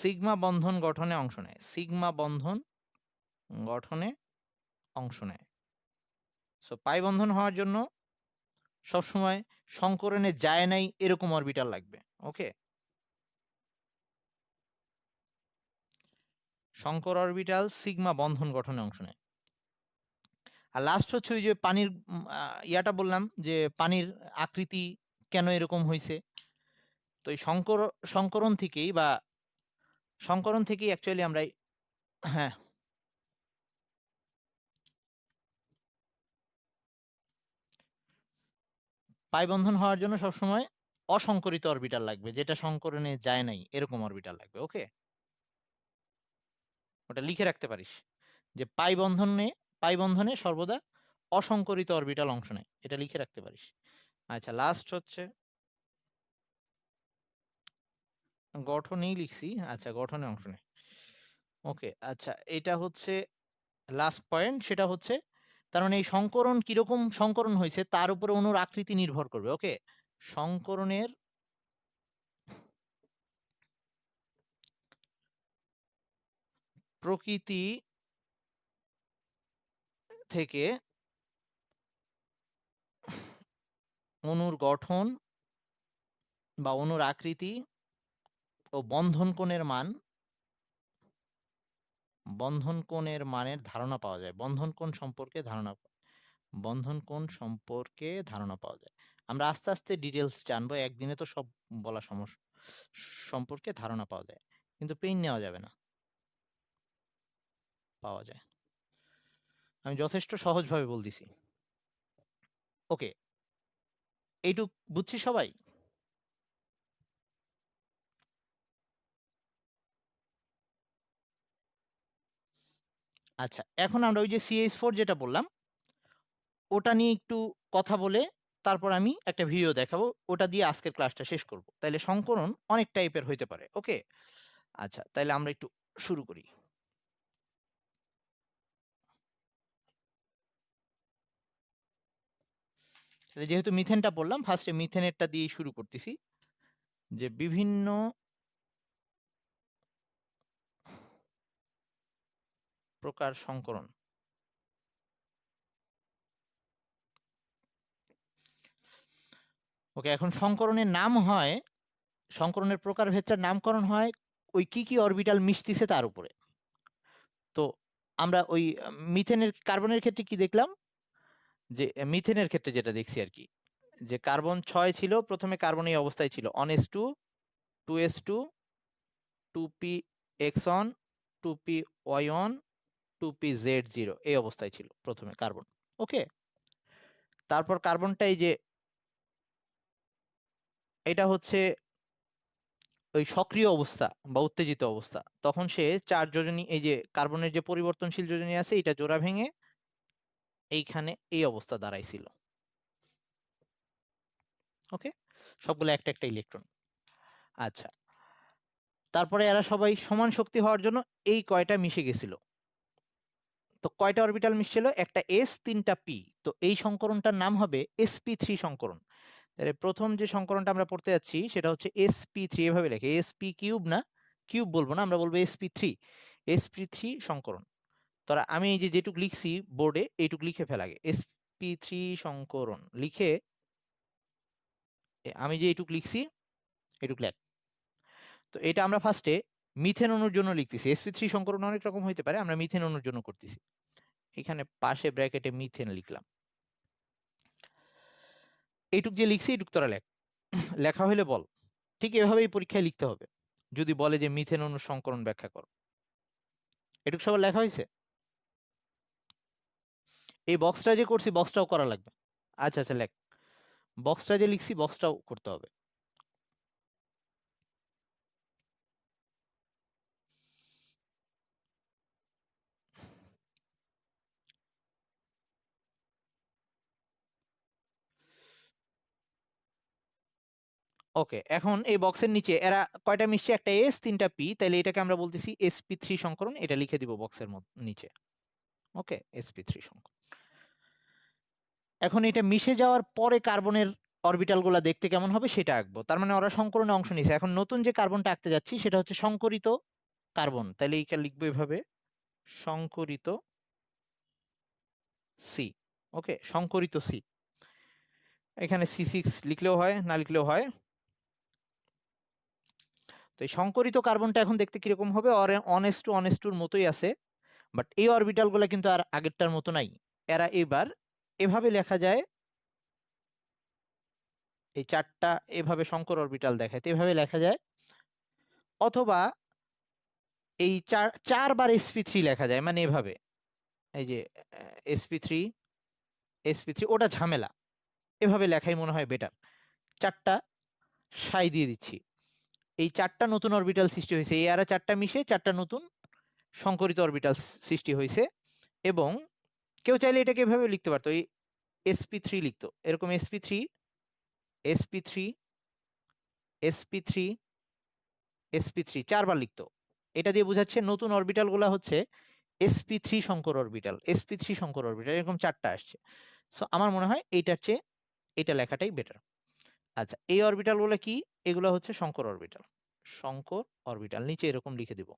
S1: সিগমা বন্ধন গঠনে অংশ নেয়, সিগমা বন্ধন গঠনে অংশ নেয়। সো পাই বন্ধন হওয়ার জন্য সবসময় শঙ্করণে যায় নাই এরকম অরবিটাল লাগবে। ওকে, শঙ্কর অরবিটাল সিগমা বন্ধন গঠনে অংশ নেয়। আর লাস্ট হচ্ছে ওই যে পানির ইয়াটা বললাম যে পানির আকৃতি কেন এরকম হয়েছে, তো এই সংকরণ থেকেই বা সংকরণ থেকেই অ্যাকচুয়ালি আমরা হ্যাঁ পাই বন্ধন হওয়ার জন্য সবসময় অসংকরিত অরবিটাল লাগবে, যেটা সংকরণে যায় নাই এরকম অরবিটাল লাগবে। ওকে, ওটা লিখে রাখতে পারিস যে পাই বন্ধনে সর্বদা অসংকরিত অরবিটাল অংশ নেয়, এটা লিখে রাখতে পারিস। আচ্ছা, লাস্ট হচ্ছে গঠনেই লিখছি, আচ্ছা গঠনে অংশ নেয়। ওকে, আচ্ছা এটা হচ্ছে লাস্ট পয়েন্ট, সেটা হচ্ছে তার মানে এই সংকরণ কিরকম সংকরণ হয়েছে তার উপরে অণুর আকৃতি নির্ভর করবে। ওকে, সংকরণের প্রকৃতি থেকে অণুর গঠন বা অণুর আকৃতি ও বন্ধন কোণের মানের ধারণা পাওয়া যায়, বন্ধন কোণ সম্পর্কে ধারণা পাওয়া যায়। আমরা আস্তে আস্তে ডিটেলস জানবো, একদিনে তো সব বলা সমস্যা, সম্পর্কে ধারণা পাওয়া যায়, কিন্তু পেইন নেওয়া যাবে না, পাওয়া যায়। আমি যথেষ্ট সহজভাবে বলতেছি। ওকে, এইটুক বুঝছি সবাই? আচ্ছা, এখন আমরা ওই যে CH4 যেটা বললাম ওটা নিয়ে একটু কথা বলে তারপর আমি একটা ভিডিও দেখাবো, ওটা দিয়ে আজকের ক্লাসটা শেষ করব। তাইলে সংকরণ অনেক টাইপের হইতে পারে। ওকে, আচ্ছা তাইলে আমরা একটু শুরু করি। যেহেতু মিথেনটা বললাম, ফার্স্টে মিথেনেরটা দিয়ে শুরু করতেছি, যে বিভিন্ন প্রকার সংকরণ। ওকে, এখন সংকরণের নাম হয়, সংকরণের প্রকার ভেদটার নামকরণ হয় ওই কি কি অরবিটাল মিশতিছে তার উপরে। তো আমরা ওই মিথেনের কার্বনের ক্ষেত্রে কি দেখলাম, যে মিথেনের ক্ষেত্রে যেটা দেখছি আর কি, যে কার্বন 6 ছিল, প্রথমে কার্বন এই অবস্থায় ছিল, 1s2 2s2 2p xon 2p y1 2p z0 এই অবস্থায় ছিল প্রথমে কার্বন। ওকে, তারপর কার্বনটা এই যে এটা হচ্ছে ওই সক্রিয় অবস্থা বা উত্তেজিত অবস্থা, তখন সে 4 যোজনী, এই যে কার্বনের যে পরিবর্তনশীল যোজনী আছে এটা জোড়া ভেঙে এইখানে এই অবস্থা দাঁড়াইছিল। ওকে, সবগুলো একটা একটা ইলেকট্রন। আচ্ছা, তারপরে এরা সবাই সমান শক্তি হওয়ার জন্য এই কয়টা মিশে গেছিল। তো কয়টা অরবিটাল মিশছিল, একটা s 3টা p, তো এই সংকরণটার নাম হবে sp3 সংকরণ। তাহলে প্রথম যে সংকরণটা আমরা পড়তে যাচ্ছি সেটা হচ্ছে sp3, এভাবে লেখে, sp কিউব না, কিউব বলবো না, আমরা বলবো sp3, sp3 সংকরণ। তোরা আমি এই যে যেটুক লিখছি বোর্ডে এইটুক লিখে ফেল আগে, sp3 সংকরণ লিখে, আমি যে এইটুক লিখছি এইটুক লেখ। তো এটা আমরা ফার্স্টে মিথেন অণুর জন্য লিখতেছি, sp3 সংকরণ অনেক রকম হইতে পারে, আমরা মিথেন অণুর জন্য করতেছি। এখানে পাশে ব্র্যাকেটে মিথেন লিখলাম, এইটুক যে লিখছি এইটুক তোরা লেখ। লেখা হইলে বল, ঠিক এভাবেই পরীক্ষায় লিখতে হবে। যদি বলে যে মিথেন অণুর সংকরণ ব্যাখ্যা করো, এটুক সবার লেখা হয়েছে? এই বক্সটা যে করছি বক্সটাও করা লাগবে। আচ্ছা আচ্ছা লেখ, বক্সটা যে লিখছি বক্সটাও করতে হবে। ওকে, এখন এই বক্সের নিচে এরা কয়টা মিশছে? একটা এস, তিনটা পি, তাহলে এটাকে আমরা বলতেছি sp3 সংকরণ। এটা লিখে দিব বক্সের নিচে। ওকে, sp3 সংকরণ। এখন এটা মিশে যাওয়ার পরে কার্বনের অরবিটাল গুলা দেখতে কেমন হবে সেটা আঁকবো। তার মানে ওরা সংকরণে অংশ নিছে। এখন নতুন যে কার্বনটা আঁকতে যাচ্ছি সেটা হচ্ছে সংকরিত কার্বন। তাহলে এইটা লিখবো এভাবে, সংকরিত সি। ওকে, সংকরিত সি। এখানে C6 লিখলেও হয়, না লিখলেও হয়। তো এই সংকরিত কার্বনটা এখন দেখতে কিরকম হবে? অনেস্টুর মতোই আছে, বাট এই অরবিটাল গুলো কিন্তু আর আগেরটার মতো নাই। এরা এবার এভাবে লেখা যায়, এই চারটা এভাবে সংকর অরবিটাল দেখায়, তো এভাবে লেখা যায়। অথবা এই চারবার sp3 লেখা যায়, মানে এভাবে, এই যে sp3 sp3, ওটা ঝামেলা। এভাবে লেখাই মনে হয় বেটার। চারটা সাই দিয়ে দিচ্ছি। এই চারটা নতুন অরবিটাল সৃষ্টি হয়েছে, এই আরা চারটা মিশে চারটা নতুন সংকরিত অরবিটাল সৃষ্টি হয়েছে। এবং কেউ চাইলে এটাকে এভাবে লিখতে পারতো, এই sp3 লিখতো এরকম, sp3 sp3 sp3 sp3 চারবার লিখতো। এটা দিয়ে বোঝাচ্ছে নতুন অরবিটাল গুলা হচ্ছে sp3 সংকর অরবিটাল, sp3 সংকর অরবিটাল, এরকম চারটা আসছে। সো আমার মনে হয় এইটার চেয়ে এটা লেখাটাই বেটার। আচ্ছা, এই অরবিটাল গুলো কি? এগুলো হচ্ছে সংকর অরবিটাল, সংকর অরবিটাল, নিচে এরকম লিখে দিব।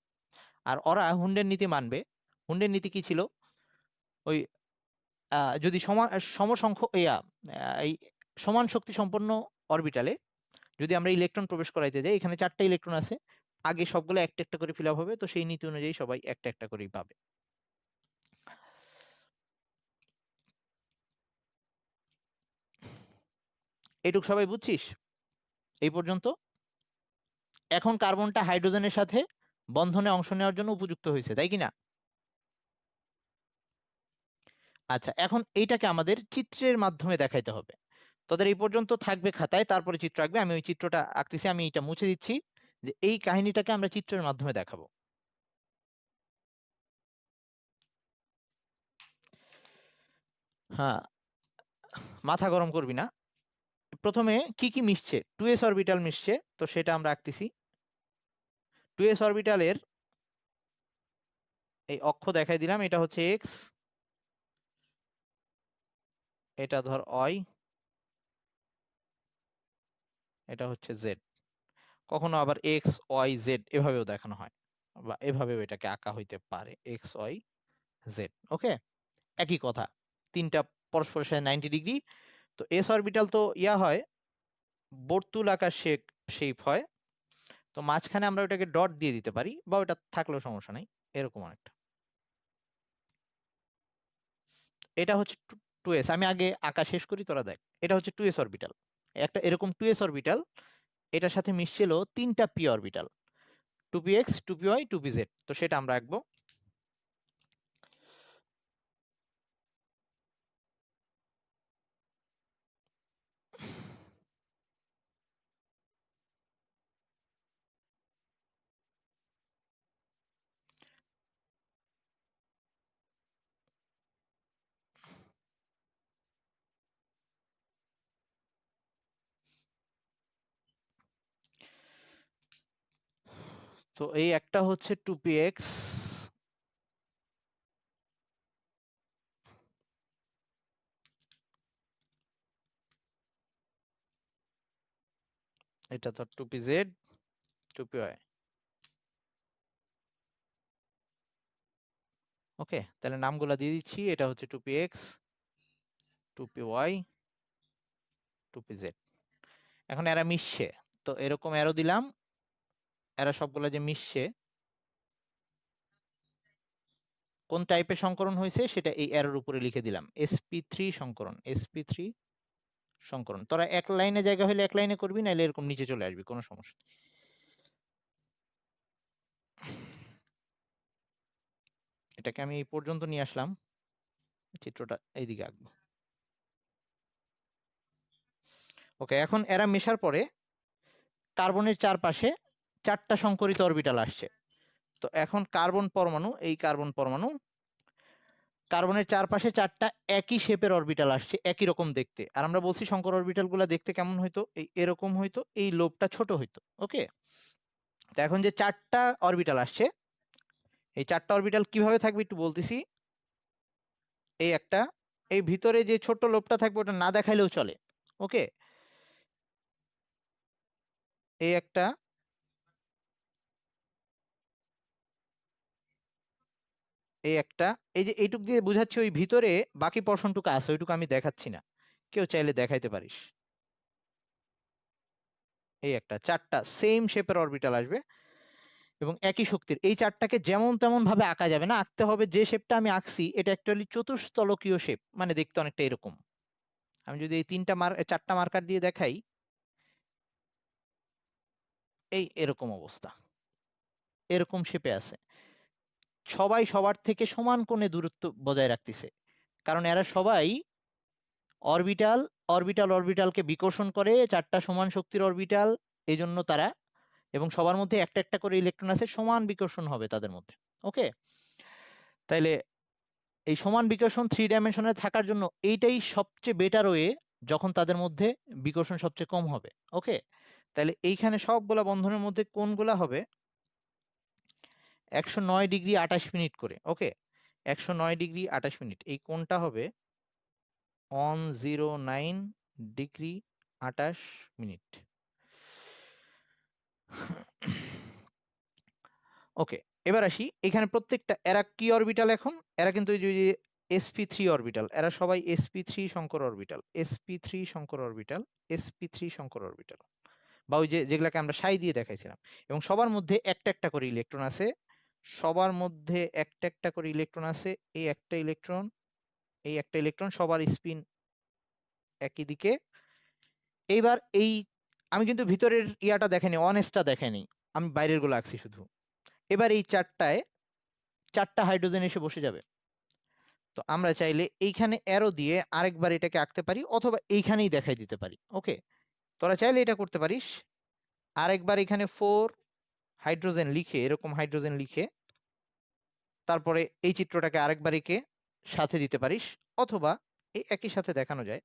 S1: আর ওরা হুন্ডের নীতি মানবে। হুন্ডের নীতি কি ছিল? ওই যদি সমসংখ্যক এই সমান শক্তি সম্পন্ন অরবিটালে যদি আমরা ইলেকট্রন প্রবেশ করাইতে যাই, এখানে চারটা ইলেকট্রন আছে, আগে সবগুলো একটা একটা করে ফিল আপ হবে, তো সেই নীতি অনুযায়ী সবাই একটা একটা করেই পাবে। এটুক সবাই বুঝছিস এই পর্যন্ত? এখন কার্বনটা হাইড্রোজেনের সাথে বন্ধনে অংশ নেওয়ার জন্য উপযুক্ত হয়েছে, তাই কি না? আচ্ছা, এখন এইটাকে আমাদের চিত্রের মাধ্যমে দেখাইতে হবে। তোদের এই পর্যন্ত থাকবে খাতায়, তারপরে চিত্র আঁকবে। আমি ওই চিত্রটা আঁকতেছি, আমি এটা মুছে দিচ্ছি, যে এই কাহিনীটাকে আমরা চিত্রের মাধ্যমে দেখাবো। হ্যাঁ, মাথা গরম করবি না। প্রথমে কি কি মিশছে? 2s অরবিটাল মিশছে, তো সেটা আমরা আঁকতেছি। 2s অরবিটালের এই অক্ষ দেখাই দিলাম, এটা হচ্ছে এক্স, এটা ধর ওয়াই, এটা হচ্ছে জেড। কখনো আবার এক্স ওয়াই জেড এভাবেও দেখানো হয়, বা এভাবেও এটাকে আঁকা হইতে পারে, এক্স ওয়াই জেড। ওকে, একই কথা, তিনটা পরস্পরের সাথে 90 ডিগ্রি। তো এস অরবিটাল তো হয়, বর্তুল আকার শেপ হয়, তো মাঝখানে আমরা ওটাকে ডট দিয়ে দিতে পারি, বা ওটা থাকলেও সমস্যা নেই, এরকম একটা। এটা হচ্ছে 2s। আমি আগে আঁকা শেষ করি, তোরা দেখ। এটা হচ্ছে 2s অরবিটাল, একটা এরকম 2s অরবিটাল, এটার সাথে মিশছিল তিনটা P orbital, 2px 2py 2pz। তো সেটা আমরা আঁকবো। তো এই একটা হচ্ছে 2px, এটা তো 2pz 2py। ওকে, তাহলে নামগুলা দিয়ে দিচ্ছি, এটা হচ্ছে 2px 2py 2pz। এখন এরা মিশছে, তো এরকম অ্যারো দিলাম, এরা সবগুলা যে মিশছে, কোন টাইপের সংকরণ হয়েছে সেটা এই অ্যারোর উপরে লিখে দিলাম, sp3 সংকরণ, sp3 সংকরণ। তোরা এক লাইনে জায়গা হলে এক লাইনে করবি, নাহলে এরকম নিচে চলে আসবি, কোনো সমস্যা নেই। এটাকে আমি এই পর্যন্ত নিয়ে আসলাম, চিত্রটা এইদিকে আঁকবো। ওকে, এখন এরা মেশার পরে কার্বনের চারপাশে চারটা সংকরিত অরবিটাল আসছে। তো এখন কার্বন পরমাণু, এই কার্বন পরমাণু কার্বনের চারপাশে চারটা একই শেপের অরবিটাল আসছে, একই রকম দেখতে। আর আমরা বলছি শঙ্কর অরবিটাল গুলা দেখতে কেমন হইতো, এরকম হইতো, এই লোবটা ছোট হইতো। ওকে, তো এখন যে চারটা অরবিটাল আসছে, এই চারটা অরবিটাল কিভাবে থাকবে একটু বলতেছি। এই একটা, এই ভিতরে যে ছোট লোবটা থাকবে ওটা না দেখাইলেও চলে। ওকে, এই একটা, এই একটা, এই যে এইটুক দিয়ে বুঝাচ্ছি, ওই ভিতরে বাকি পোর্শনটুকু আছে, ওইটুকু আমি দেখাচ্ছি না, কেউ চাইলে দেখাইতে পারিস। এই একটা, চারটা সেম শেপের অরবিটাল আসবে এবং একই শক্তির। এই চারটাকে যেমন তেমন ভাবে আঁকা যাবে না, আঁকতে হবে যে শেপটা আমি আঁকছি এটা অ্যাকচুয়ালি চতুস্তলকীয় শেপ, মানে দেখতে অনেকটা এরকম। আমি যদি এই চারটা মার্কার দিয়ে দেখাই, এই এরকম অবস্থা, এরকম শেপে আছে। সবাই সবার থেকে সমান কোণে দূরত্ব বজায় রাখতেছে, কারণ এরা সবাই অরবিটাল, অরবিটালকে বিকর্ষণ করে, চারটা সমান শক্তির অরবিটাল, এই জন্য তারা, এবং সবার মধ্যে একটা একটা করে ইলেকট্রন আছে, সমান বিকর্ষণ হবে তাদের মধ্যে। ওকে, তাইলে এই সমান বিকর্ষণ 3 ডাইমেনশনে থাকার জন্য এইটাই সবচেয়ে বেটার ওয়ে, যখন তাদের মধ্যে বিকর্ষণ সবচেয়ে কম হবে। ওকে, তাহলে এইখানে সবগুলা বন্ধনের মধ্যে কোণগুলা হবে 109 ডিগ্রি 28 মিনিট করে। ওকে, 109 ডিগ্রি 28 মিনিট, এই কোণটা হবে 109 ডিগ্রি 28 মিনিট। ওকে, এবার আসি এখানে প্রত্যেকটা, এরা কি অরবিটাল এখন, এরা কিন্তু এই যে sp3 অরবিটাল, এরা সবাই sp3 Shankar orbital, sp3 Shankar orbital, sp3 Shankar orbital, বা ওই যে যেগুলাকে আমরা সাই দিয়ে দেখাইছিলাম। এবং সবার মধ্যে একটা একটা করে ইলেকট্রন আছে, সবার মধ্যে একটা একটা করে ইলেকট্রন আছে, এই একটা ইলেকট্রন, এই একটা ইলেকট্রন, সবার স্পিন একই দিকে। এইবার এই, আমি কিন্তু ভিতরের ইয়াটা দেখাইনি, অনেস্টটা দেখাইনি, আমি বাইরের গুলো আঁকছি শুধু। এবার এই চারটায় চারটা হাইড্রোজেন এসে বসে যাবে। তো আমরা চাইলে এইখানে অ্যারো দিয়ে আরেকবার এটাকে আঁকতে পারি, অথবা এইখানেই দেখাই দিতে পারি। ওকে, তোরা চাইলে এটা করতে পারিস, আরেকবার এখানে 4 হাইড্রোজেন লিখে, এরকম হাইড্রোজেন লিখে তারপরে এই চিত্রটাকে আরেকবার এঁকে সাথে দিতে পারিস, অথবা এই একই সাথে দেখানো যায়।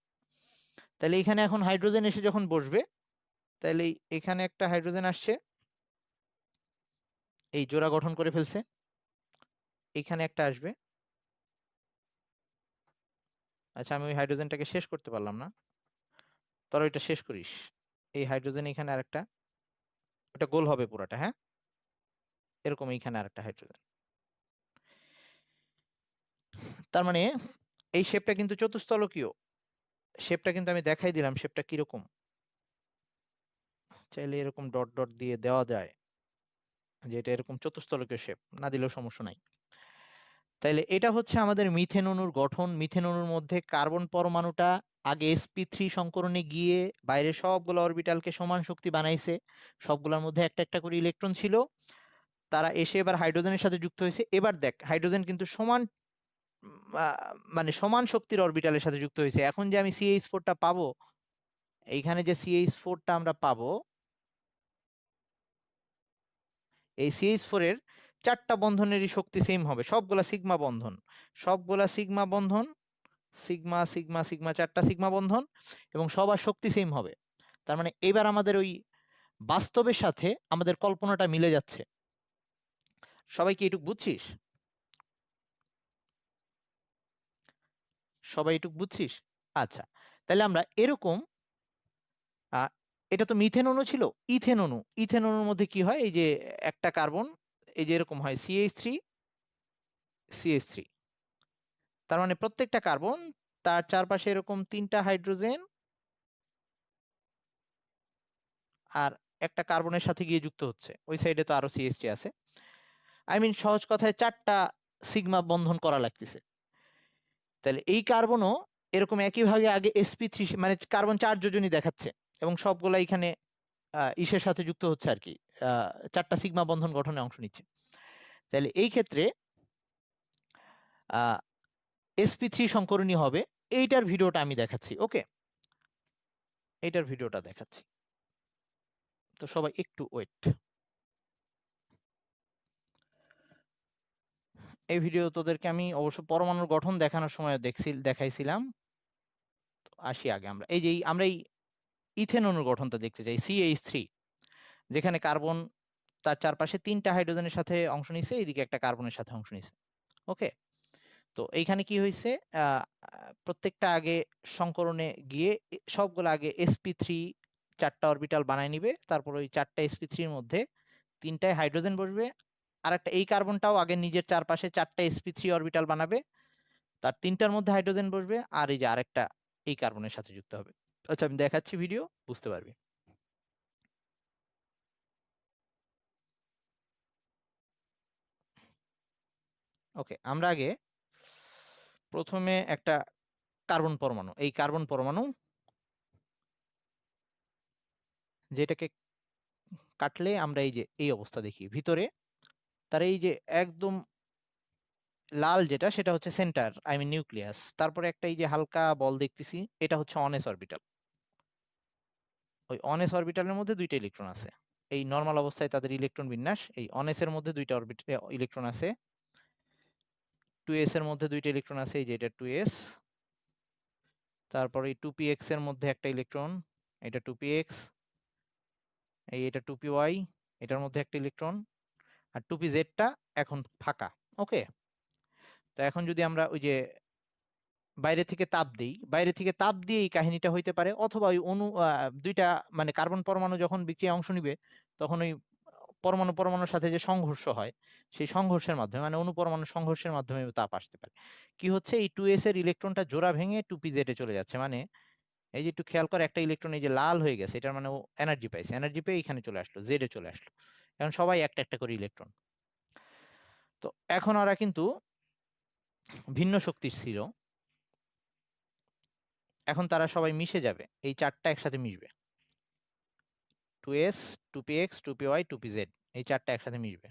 S1: তাহলে এখানে এখন হাইড্রোজেন এসে যখন বসবে, তাহলে এখানে একটা হাইড্রোজেন আসছে, এই জোড়া গঠন করে ফেলছে, এখানে একটা আসবে। আচ্ছা, আমি ওই হাইড্রোজেনটাকে শেষ করতে পারলাম না, তোরা ওইটা শেষ করিস। এই হাইড্রোজেন এখানে আরেকটা, ওটা গোল হবে পুরাটা, হ্যাঁ, এরকম এইখানে আরেকটা হাইড্রোজেন। তার মানে এই শেপটা কিন্তু চতুস্তলকীয়, শেপটা কিন্তু আমি দেখাই দিলাম শেপটা কিরকম। চাইলে এরকম ডট ডট দিয়ে দেওয়া যায় যে এটা এরকম চতুস্তলকীয় শেপ, না দিলেও সমস্যা নাই। তাইলে এটা হচ্ছে আমাদের মিথেন অণুর গঠন। মিথেন অণুর মধ্যে কার্বন পরমাণুটা আগে sp3 সংকরণে গিয়ে বাইরে সবগুলো অরবিটালকে সমান শক্তি বানাইছে, সবগুলোর মধ্যে একটা একটা করে ইলেকট্রন ছিল, তারা এসে এবার হাইড্রোজেনের সাথে যুক্ত হয়েছে। এবার দেখ, হাইড্রোজেন কিন্তু সমান মানে সমান শক্তির অরবিটালের সাথে যুক্ত হয়েছে। এখন যে আমি CH4টা পাবো, এইখানে যে CH4টা আমরা পাবো, এই CH4 এর চারটা বন্ধনেরই শক্তি সেম হবে, সবগুলা সিগমা বন্ধন, সবগুলা সিগমা বন্ধন, সিগমা সিগমা সিগমা, চারটা সিগমা বন্ধন, এবং সবার শক্তি সেম হবে। তার মানে এবার আমাদের ওই বাস্তবের সাথে আমাদের কল্পনাটা মিলে যাচ্ছে। সবাই কি এটুক বুঝছিস? সবাই এটুক বুঝছিস? আচ্ছা, তাহলে আমরা এরকম, আহ, এটা তো মিথেন অণু ছিল, ইথেন অণু, ইথেন অণুর মধ্যে কি হয়, এই যে একটা কার্বন, এই যে এরকম হয় CH3 CH3, তার মানে প্রত্যেকটা কার্বন তার চারপাশে এরকম তিনটা হাইড্রোজেন আর একটা কার্বনের সাথে গিয়ে যুক্ত হচ্ছে, ওই সাইডে তো আরো CH3 আছে। আই মিন সহজ কথায় চারটা সিগমা বন্ধন করা লাগতেছে। তাহলে এই কার্বনও এরকম একইভাবে আগে sp3, মানে কার্বন 4 যোজনই দেখাচ্ছে, এবং সবগুলা এখানে ইসের সাথে যুক্ত হচ্ছে আর কি, চারটা সিগমা বন্ধন গঠনে অংশ নিচ্ছে। তাহলে এই ক্ষেত্রে sp3 সংকরণী হবে। এইটার ভিডিওটা আমি দেখাচ্ছি। ওকে, এইটার ভিডিওটা দেখাচ্ছি, তো সবাই একটু ওয়েট। এই ভিডিও তোদেরকে আমি অবশ্য পরমাণুর গঠন দেখানোর সময় দেখাইছিলাম। আসি আগে আমরা আমরা এই ইথেন অণুর গঠনটা দেখতে চাই, CH3, যেখানে কার্বন তার চারপাশে 3টা হাইড্রোজেনের সাথে অংশ নিছে, এইদিকে একটা কার্বনের সাথে অংশ নিছে। ওকে, তো এইখানে কি হয়েছে, প্রত্যেকটা আগে সংকরণে গিয়ে সবগুলো আগে sp3 4টা অরবিটাল বানায় নিবে, তারপর ওই 4টা sp3 এর মধ্যে 3টায় হাইড্রোজেন বসবে, আর একটা এই কার্বনটাও আগে নিজের চারপাশে 4টা sp3 অরবিটাল বানাবে, তার 3টার মধ্যে হাইড্রোজেন বসবে, আর এই যে আরেকটা এই কার্বনের সাথে যুক্ত হবে। আচ্ছা, আমি দেখাচ্ছি, ভিডিও বুঝতে পারবি। ওকে, আমরা আগে প্রথমে একটা কার্বন পরমাণু, এই কার্বন পরমাণু যেটাকে কাটলে আমরা এই যে এই অবস্থা দেখি, ভিতরে তার এই যে একদম লাল যেটা, সেটা হচ্ছে সেন্টার, আই মিন নিউক্লিয়াস। তারপরে একটা এই যে হালকা বল দেখতেছি, এটা হচ্ছে অনেস অরবিটাল। ওই অনেস অরবিটালের মধ্যে 2টা ইলেকট্রন আছে। এই নর্মাল অবস্থায় তাদের ইলেকট্রন বিন্যাস, এই অনেসের মধ্যে 2টা ইলেকট্রন আছে, 2s এর মধ্যে 2টা ইলেকট্রন আছে, এই যে এটা 2s। তারপরে এই 2px এর মধ্যে একটা ইলেকট্রন, এটা 2px, এটা 2py, এটার মধ্যে একটা ইলেকট্রন, আর 2pz-টা এখন ফাঁকা। ওকে, তো এখন যদি আমরা ওই যে বাইরে থেকে তাপ দিই, বাইরে থেকে তাপ দিয়ে এই কাহিনীটা হইতে পারে, অথবা ওই দুইটা মানে কার্বন পরমাণু যখন বিক্রিয়ায় অংশ নিবে, তখন ওই পরমাণু পরমাণুর সাথে যে সংঘর্ষ হয়, সেই সংঘর্ষের মাধ্যমে, মানে অণু পরমাণু সংঘর্ষের মাধ্যমে তাপ আসতে পারে। কি হচ্ছে, এই 2s এর ইলেকট্রনটা জোড়া ভেঙে 2pz-এ চলে যাচ্ছে, মানে এই যে একটু খেয়াল করে, একটা ইলেকট্রন এই যে লাল হয়ে গেছে, এটার মানে ও এনার্জি পাইছে, এনার্জি পেয়ে এখানে চলে আসলো, জেডে চলে আসলো। এখন সবাই একটা একটা করে ইলেকট্রন। তো এখন ওরা কিন্তু ভিন্ন শক্তির ছিল, এখন তারা সবাই মিশে যাবে, এই 4টা একসাথে মিশবে, 2s, 2px, 2py, 2pz, এই 4টা একসাথে মিশবে।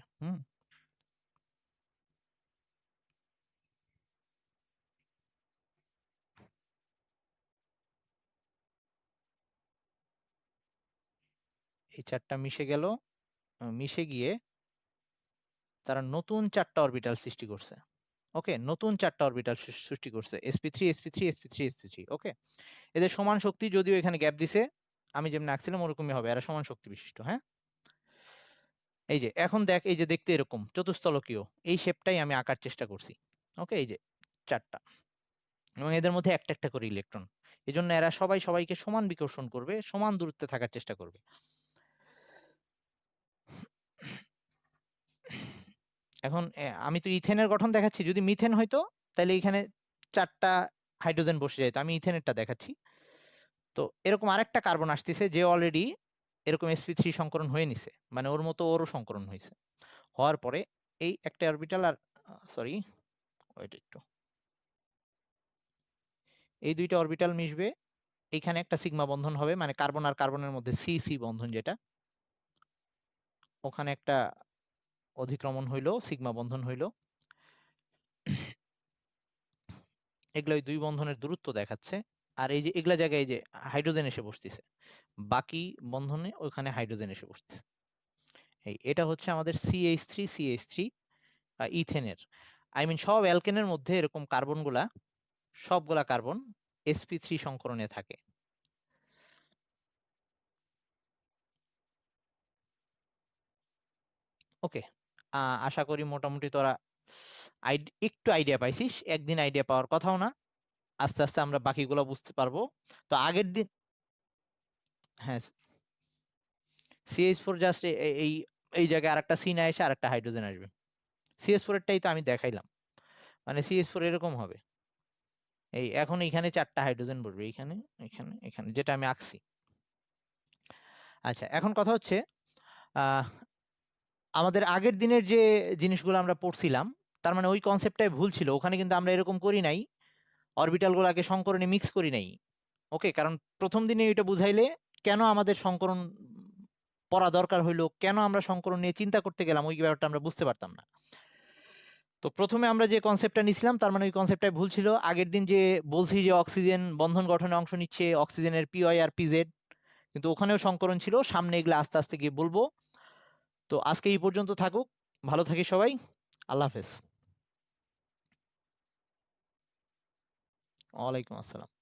S1: এই 4টা মিশে গেল, মিশে গিয়ে তারা নতুন 4টা অরবিটাল সৃষ্টি করছে। ওকে, নতুন 4টা অরবিটাল সৃষ্টি করছে, sp3, sp3, sp3, sp3। ওকে, এদের সমান শক্তি, যদিও এখানে গ্যাপ দিছে, আমি যেমন আঁকছিলাম ওরকমই হবে, এরা সমান শক্তি বিশিষ্ট। হ্যাঁ, এই যে এখন দেখ, এই যে দেখতে এরকম চতুস্তলকীয়, এই শেপটাই আমি আঁকার চেষ্টা করছি। ওকে, এই যে 4টা, এবং এদের মধ্যে একটা একটা করে ইলেকট্রন, এই জন্য এরা সবাই সবাইকে সমান বিকর্ষণ করবে, সমান দূরত্বে থাকার চেষ্টা করবে। এখন আমি তো ইথেনের গঠন দেখাচ্ছি, যদি মিথেন হয়তো তাহলে এখানে 4টা হাইড্রোজেন বসে যায়, তো আমি ইথেনেরটা দেখাচ্ছি। তো এরকম আরেকটা কার্বন আসতেছে, যে অলরেডি এরকম sp3 সংকরণ হয়ে নিছে, মানে ওর মতো ওরও সংকরণ হয়েছে, হওয়ার পরে এই একটা অরবিটাল আর সরি ওইটা একটু, এই 2টা অরবিটাল মিশবে, এইখানে একটা সিগমা বন্ধন হবে, মানে কার্বন আর কার্বনের মধ্যে সি সি বন্ধন যেটা, ওখানে একটা অধিক্রমণ হইলো, সিগমা বন্ধন হইলো। এগুলো ওই 2 বন্ধনের দূরত্ব দেখাচ্ছে, আর এই যে এগুলা জায়গায় এই যে হাইড্রোজেন এসে বসতেছে, বাকি বন্ধনে ওইখানে হাইড্রোজেন এসে বসতেছে। এটা হচ্ছে আমাদের CH3 ইথেনের, আই মিন সব অ্যালকেনের মধ্যে এরকম কার্বনগুলা, সবগুলা কার্বন sp3 সংকরণে থাকে। ওকে, আশা করি মোটামুটি তোরা একটু আইডিয়া পাইছিস, একদিন আইডিয়া পাওয়ার কথাও না, আস্তে আস্তে আমরা বাকিগুলো বুঝতে পারবো। তো আগের দিন, হ্যাঁ, CH4 জাস্ট এই এই জায়গায় আরেকটা সি না এসে আরেকটা হাইড্রোজেন আসবে, CH4 এরটাই তো আমি দেখাইলাম, মানে CH4 এরকম হবে, এই এখন এখানে 4টা হাইড্রোজেন বসবে, এইখানে, এখানে, এখানে, যেটা আমি আঁকছি। আচ্ছা, এখন কথা হচ্ছে, আহ আমাদের আগের দিনের যে জিনিসগুলো আমরা পড়ছিলাম, তার মানে ওই কনসেপ্টটাই ভুল ছিল, ওখানে কিন্তু আমরা এরকম করি নাই, অরবিটালগুলোকে সংকরণে মিক্স করি নাই। ওকে, কারণ প্রথম দিনে এটা বুঝাইলে কেন আমাদের সংকরণ পড়া দরকার হইলো, কেন আমরা সংকরণ নিয়ে চিন্তা করতে গেলাম, ওই ব্যাপারটা আমরা বুঝতে পারতাম না। তো প্রথমে আমরা যে কনসেপ্টটা নিছিলাম, তার মানে ওই কনসেপ্টটাই ভুল ছিল। আগের দিন যে বলছি যে অক্সিজেন বন্ধন গঠনে অংশ নিচ্ছে অক্সিজেনের পিওয়াই আর পিজেড, কিন্তু ওখানেও সংকরণ ছিল, সামনে এগুলো আস্তে আস্তে গিয়ে বলবো। তো আজকে এই পর্যন্ত থাকুক, ভালো থাকি সবাই, আল্লাহ হাফেজ। ওয়ালাইকুম আসসালাম।